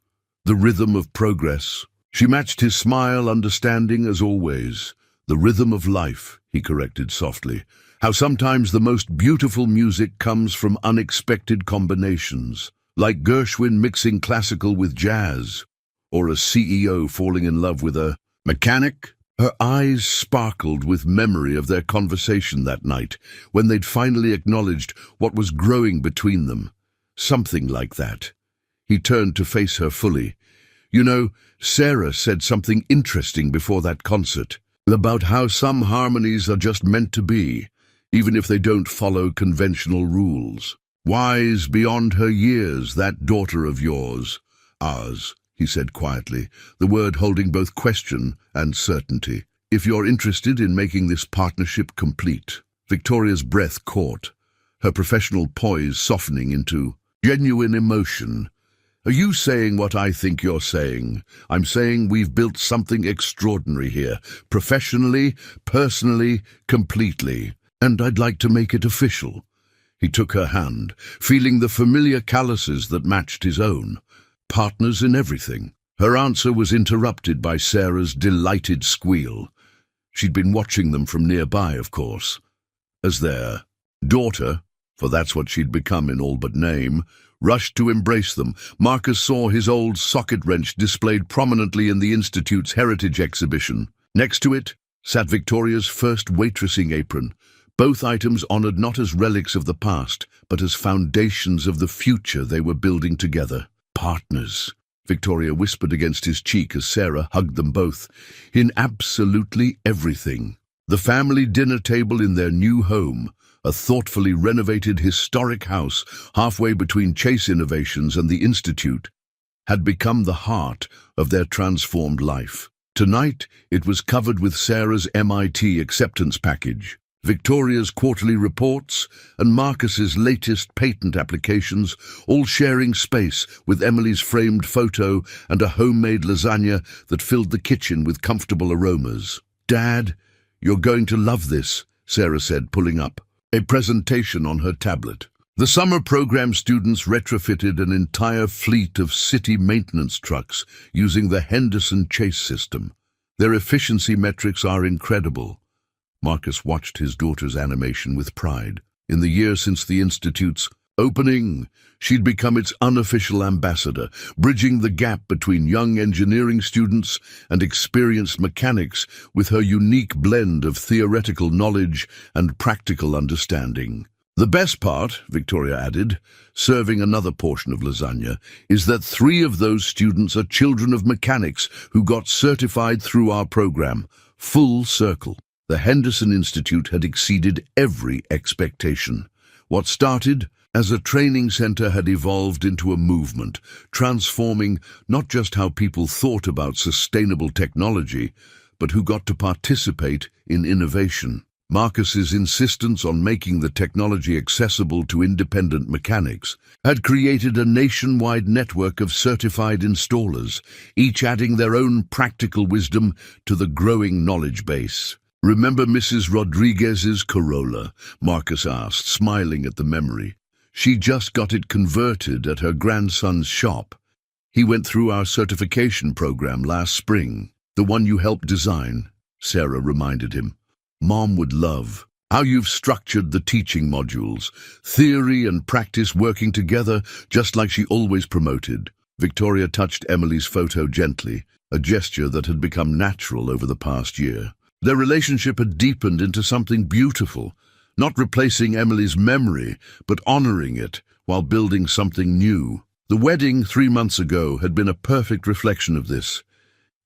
The rhythm of progress. She matched his smile, understanding as always. "The rhythm of life," he corrected softly. "How sometimes the most beautiful music comes from unexpected combinations, like Gershwin mixing classical with jazz, or a CEO falling in love with a mechanic." Her eyes sparkled with memory of their conversation that night, when they'd finally acknowledged what was growing between them. Something like that. He turned to face her fully. "You know, Sarah said something interesting before that concert, about how some harmonies are just meant to be, even if they don't follow conventional rules. Wise beyond her years, that daughter of yours." "Ours," he said quietly, the word holding both question and certainty. "If you're interested in making this partnership complete." Victoria's breath caught, her professional poise softening into genuine emotion. Are you saying what I think you're saying? I'm saying we've built something extraordinary here, professionally, personally, completely, and I'd like to make it official. He took her hand, feeling the familiar calluses that matched his own. Partners in everything. Her answer was interrupted by Sarah's delighted squeal. She'd been watching them from nearby, of course. As their daughter, for that's what she'd become in all but name, rushed to embrace them, Marcus saw his old socket wrench displayed prominently in the Institute's heritage exhibition. Next to it sat Victoria's first waitressing apron, both items honored not as relics of the past, but as foundations of the future they were building together. Partners, Victoria whispered against his cheek as Sarah hugged them both, in absolutely everything. The family dinner table in their new home, a thoughtfully renovated historic house halfway between Chase Innovations and the Institute, had become the heart of their transformed life. Tonight, it was covered with Sarah's MIT acceptance package, Victoria's quarterly reports, and Marcus's latest patent applications, all sharing space with Emily's framed photo and a homemade lasagna that filled the kitchen with comfortable aromas. "Dad, you're going to love this," Sarah said, pulling up a presentation on her tablet. The summer program students retrofitted an entire fleet of city maintenance trucks using the Henderson Chase system. Their efficiency metrics are incredible. Marcus watched his daughter's animation with pride. In the year since the Institute's opening, she'd become its unofficial ambassador, bridging the gap between young engineering students and experienced mechanics with her unique blend of theoretical knowledge and practical understanding. The best part, Victoria added, serving another portion of lasagna, is that 3 of those students are children of mechanics who got certified through our program. Full circle. The Henderson Institute had exceeded every expectation. What started as a training center had evolved into a movement, transforming not just how people thought about sustainable technology, but who got to participate in innovation. Marcus's insistence on making the technology accessible to independent mechanics had created a nationwide network of certified installers, each adding their own practical wisdom to the growing knowledge base. "Remember Mrs. Rodriguez's Corolla?" Marcus asked, smiling at the memory. "She just got it converted at her grandson's shop. He went through our certification program last spring. The one you helped design," Sarah reminded him. "Mom would love how you've structured the teaching modules, theory and practice working together, just like she always promoted." Victoria touched Emily's photo gently, a gesture that had become natural over the past year. Their relationship had deepened into something beautiful, not replacing Emily's memory, but honoring it while building something new. The wedding 3 months ago had been a perfect reflection of this.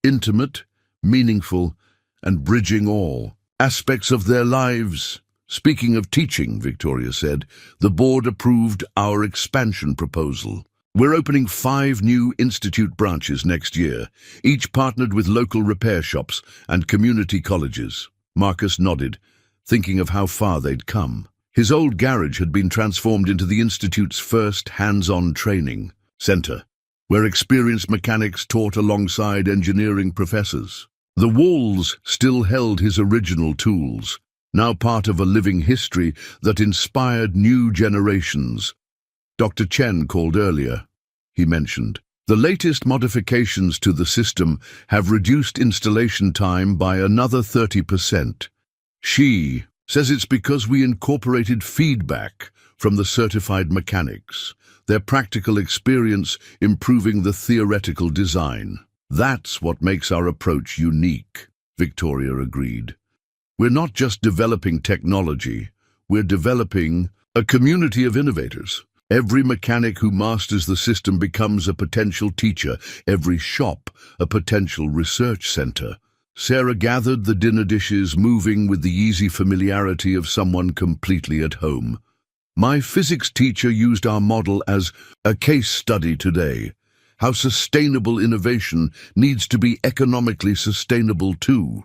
Intimate, meaningful, and bridging all aspects of their lives. "Speaking of teaching," Victoria said, "the board approved our expansion proposal. We're opening 5 new Institute branches next year, each partnered with local repair shops and community colleges." Marcus nodded, thinking of how far they'd come. His old garage had been transformed into the Institute's first hands-on training center, where experienced mechanics taught alongside engineering professors. The walls still held his original tools, now part of a living history that inspired new generations. Dr. Chen called earlier. He mentioned, "The latest modifications to the system have reduced installation time by another 30%. She says it's because we incorporated feedback from the certified mechanics, their practical experience improving the theoretical design. That's what makes our approach unique," Victoria agreed. "We're not just developing technology, we're developing a community of innovators. Every mechanic who masters the system becomes a potential teacher, every shop a potential research center." Sarah gathered the dinner dishes, moving with the easy familiarity of someone completely at home. "My physics teacher used our model as a case study today. How sustainable innovation needs to be economically sustainable too,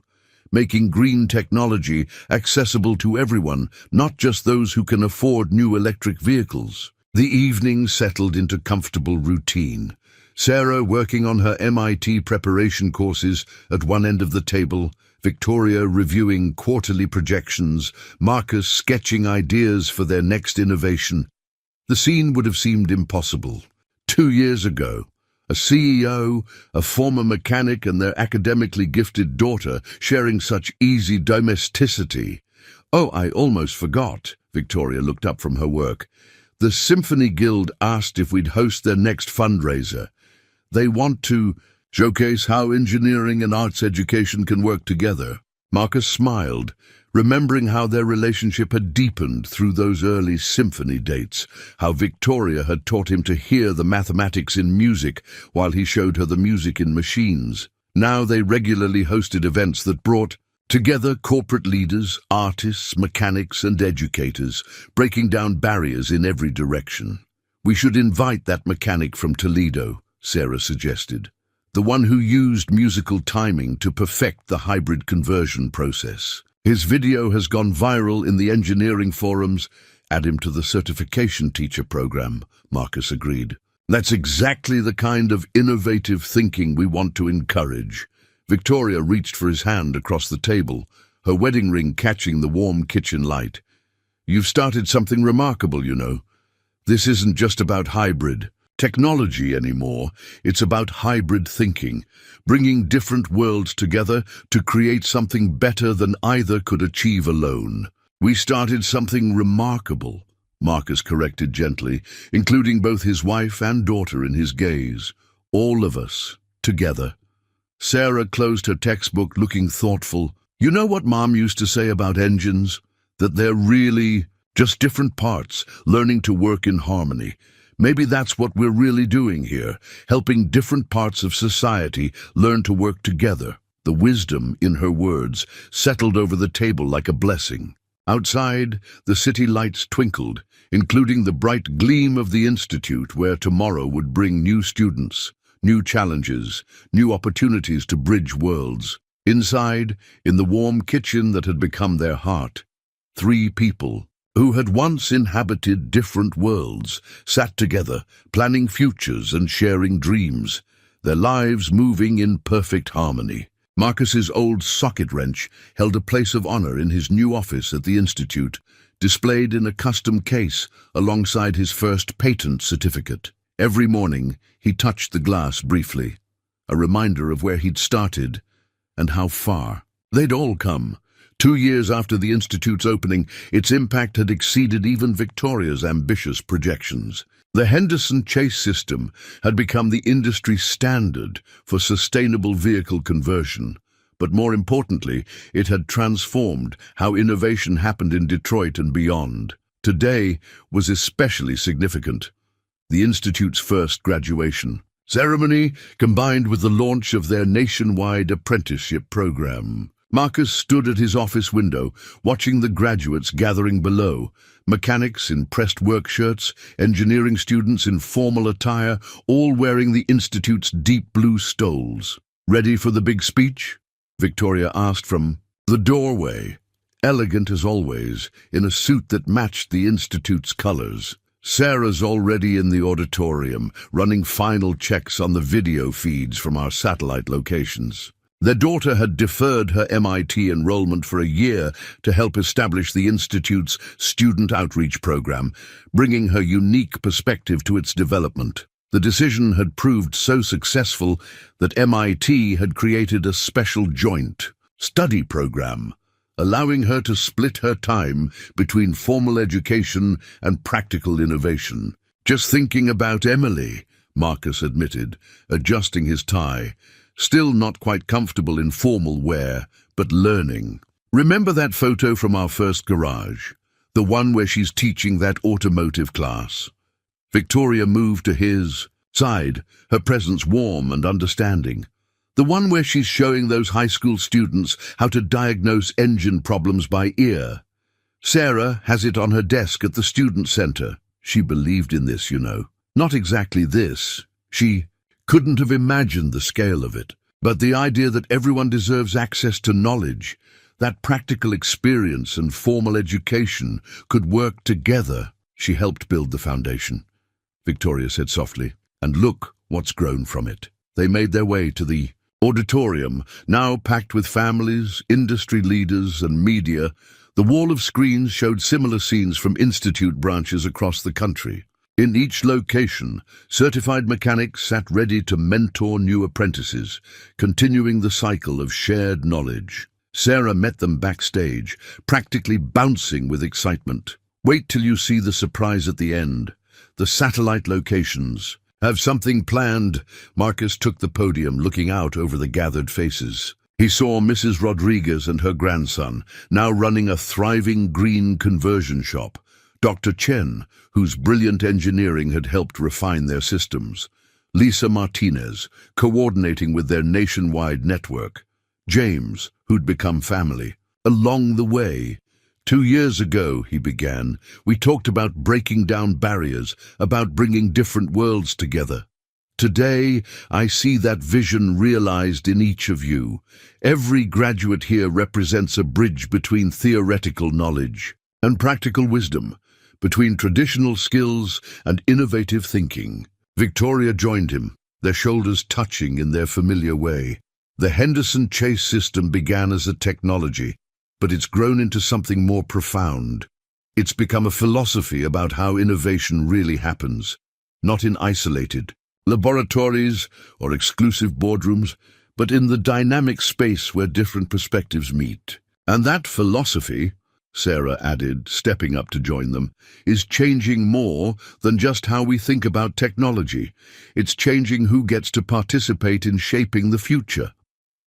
making green technology accessible to everyone, not just those who can afford new electric vehicles." The evening settled into comfortable routine. Sarah working on her MIT preparation courses at one end of the table, Victoria reviewing quarterly projections, Marcus sketching ideas for their next innovation. The scene would have seemed impossible 2 years ago. A CEO, a former mechanic, and their academically gifted daughter sharing such easy domesticity. Oh, I almost forgot. Victoria looked up from her work. The Symphony Guild asked if we'd host their next fundraiser. They want to showcase how engineering and arts education can work together. Marcus smiled, remembering how their relationship had deepened through those early symphony dates, how Victoria had taught him to hear the mathematics in music while he showed her the music in machines. Now they regularly hosted events that brought together corporate leaders, artists, mechanics, and educators, breaking down barriers in every direction. We should invite that mechanic from Toledo, Sarah suggested, the one who used musical timing to perfect the hybrid conversion process. His video has gone viral in the engineering forums. Add him to the certification teacher program, Marcus agreed. That's exactly the kind of innovative thinking we want to encourage. Victoria reached for his hand across the table, her wedding ring catching the warm kitchen light. You've started something remarkable, you know. This isn't just about hybrid technology anymore. It's about hybrid thinking, bringing different worlds together to create something better than either could achieve alone. We started something remarkable, Marcus corrected gently, including both his wife and daughter in his gaze. All of us, together. Sarah closed her textbook, looking thoughtful. You know what Mom used to say about engines? That they're really just different parts, learning to work in harmony. Maybe that's what we're really doing here, helping different parts of society learn to work together. The wisdom in her words settled over the table like a blessing. Outside, the city lights twinkled, including the bright gleam of the institute where tomorrow would bring new students, new challenges, new opportunities to bridge worlds. Inside, in the warm kitchen that had become their heart, 3 people who had once inhabited different worlds sat together, planning futures and sharing dreams, their lives moving in perfect harmony. Marcus's old socket wrench held a place of honor in his new office at the Institute, displayed in a custom case alongside his first patent certificate. Every morning, he touched the glass briefly, a reminder of where he'd started and how far they'd all come. 2 years after the Institute's opening, its impact had exceeded even Victoria's ambitious projections. The Henderson Chase system had become the industry standard for sustainable vehicle conversion, but more importantly, it had transformed how innovation happened in Detroit and beyond. Today was especially significant. The Institute's first graduation ceremony combined with the launch of their nationwide apprenticeship program. Marcus stood at his office window, watching the graduates gathering below, mechanics in pressed work shirts, engineering students in formal attire, all wearing the Institute's deep blue stoles. Ready for the big speech? Victoria asked from the doorway, elegant as always, in a suit that matched the Institute's colors. Sarah's already in the auditorium, running final checks on the video feeds from our satellite locations. Their daughter had deferred her MIT enrollment for a year to help establish the Institute's student outreach program, bringing her unique perspective to its development. The decision had proved so successful that MIT had created a special joint study program, allowing her to split her time between formal education and practical innovation. Just thinking about Emily, Marcus admitted, adjusting his tie. Still not quite comfortable in formal wear, but learning. Remember that photo from our first garage? The one where she's teaching that automotive class? Victoria moved to his side, her presence warm and understanding. The one where she's showing those high school students how to diagnose engine problems by ear. Sarah has it on her desk at the student center. She believed in this, you know. Not exactly this. She couldn't have imagined the scale of it, but the idea that everyone deserves access to knowledge, that practical experience and formal education could work together. She helped build the foundation, Victoria said softly. And look what's grown from it. They made their way to the auditorium, now packed with families, industry leaders, and media. The wall of screens showed similar scenes from institute branches across the country. In each location, certified mechanics sat ready to mentor new apprentices, continuing the cycle of shared knowledge. Sarah met them backstage, practically bouncing with excitement. Wait till you see the surprise at the end. The satellite locations. Have something planned. Marcus took the podium, looking out over the gathered faces. He saw Mrs. Rodriguez and her grandson, now running a thriving green conversion shop. Dr. Chen, whose brilliant engineering had helped refine their systems. Lisa Martinez, coordinating with their nationwide network. James, who'd become family. Along the way, 2 years ago, he began, we talked about breaking down barriers, about bringing different worlds together. Today, I see that vision realized in each of you. Every graduate here represents a bridge between theoretical knowledge and practical wisdom, between traditional skills and innovative thinking. Victoria joined him, their shoulders touching in their familiar way. The Henderson Chase system began as a technology, but it's grown into something more profound. It's become a philosophy about how innovation really happens, not in isolated laboratories or exclusive boardrooms, but in the dynamic space where different perspectives meet. And that philosophy, Sarah added, stepping up to join them, is changing more than just how we think about technology. It's changing who gets to participate in shaping the future.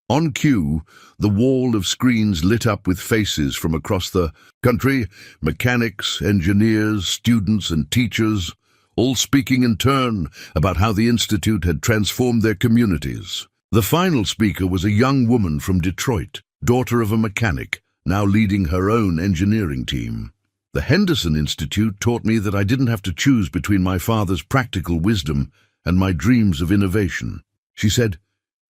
On cue, the wall of screens lit up with faces from across the country, mechanics, engineers, students, and teachers, all speaking in turn about how the Institute had transformed their communities. The final speaker was a young woman from Detroit, daughter of a mechanic, now leading her own engineering team. The Henderson Institute taught me that I didn't have to choose between my father's practical wisdom and my dreams of innovation. She said,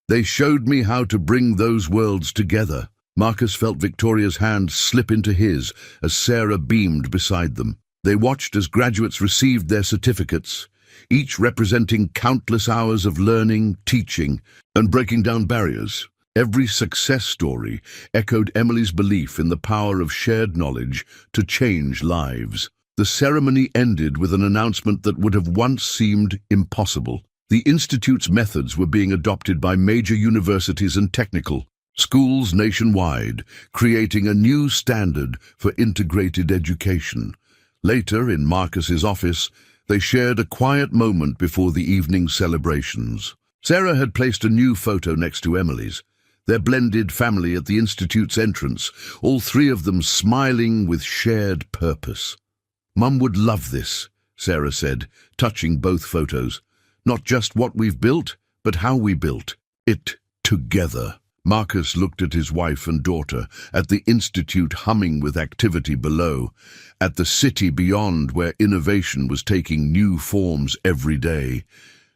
"They showed me how to bring those worlds together." Marcus felt Victoria's hand slip into his as Sarah beamed beside them. They watched as graduates received their certificates, each representing countless hours of learning, teaching, and breaking down barriers. Every success story echoed Emily's belief in the power of shared knowledge to change lives. The ceremony ended with an announcement that would have once seemed impossible. The Institute's methods were being adopted by major universities and technical schools nationwide, creating a new standard for integrated education. Later, in Marcus's office, they shared a quiet moment before the evening celebrations. Sarah had placed a new photo next to Emily's, their blended family at the Institute's entrance, all three of them smiling with shared purpose. "Mum would love this," Sarah said, touching both photos. "Not just what we've built, but how we built it together." Marcus looked at his wife and daughter, at the Institute humming with activity below, at the city beyond where innovation was taking new forms every day.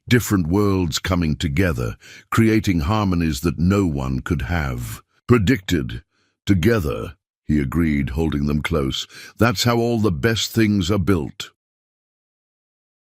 Different worlds coming together, creating harmonies that no one could have predicted. "Together," he agreed, holding them close. "That's how all the best things are built."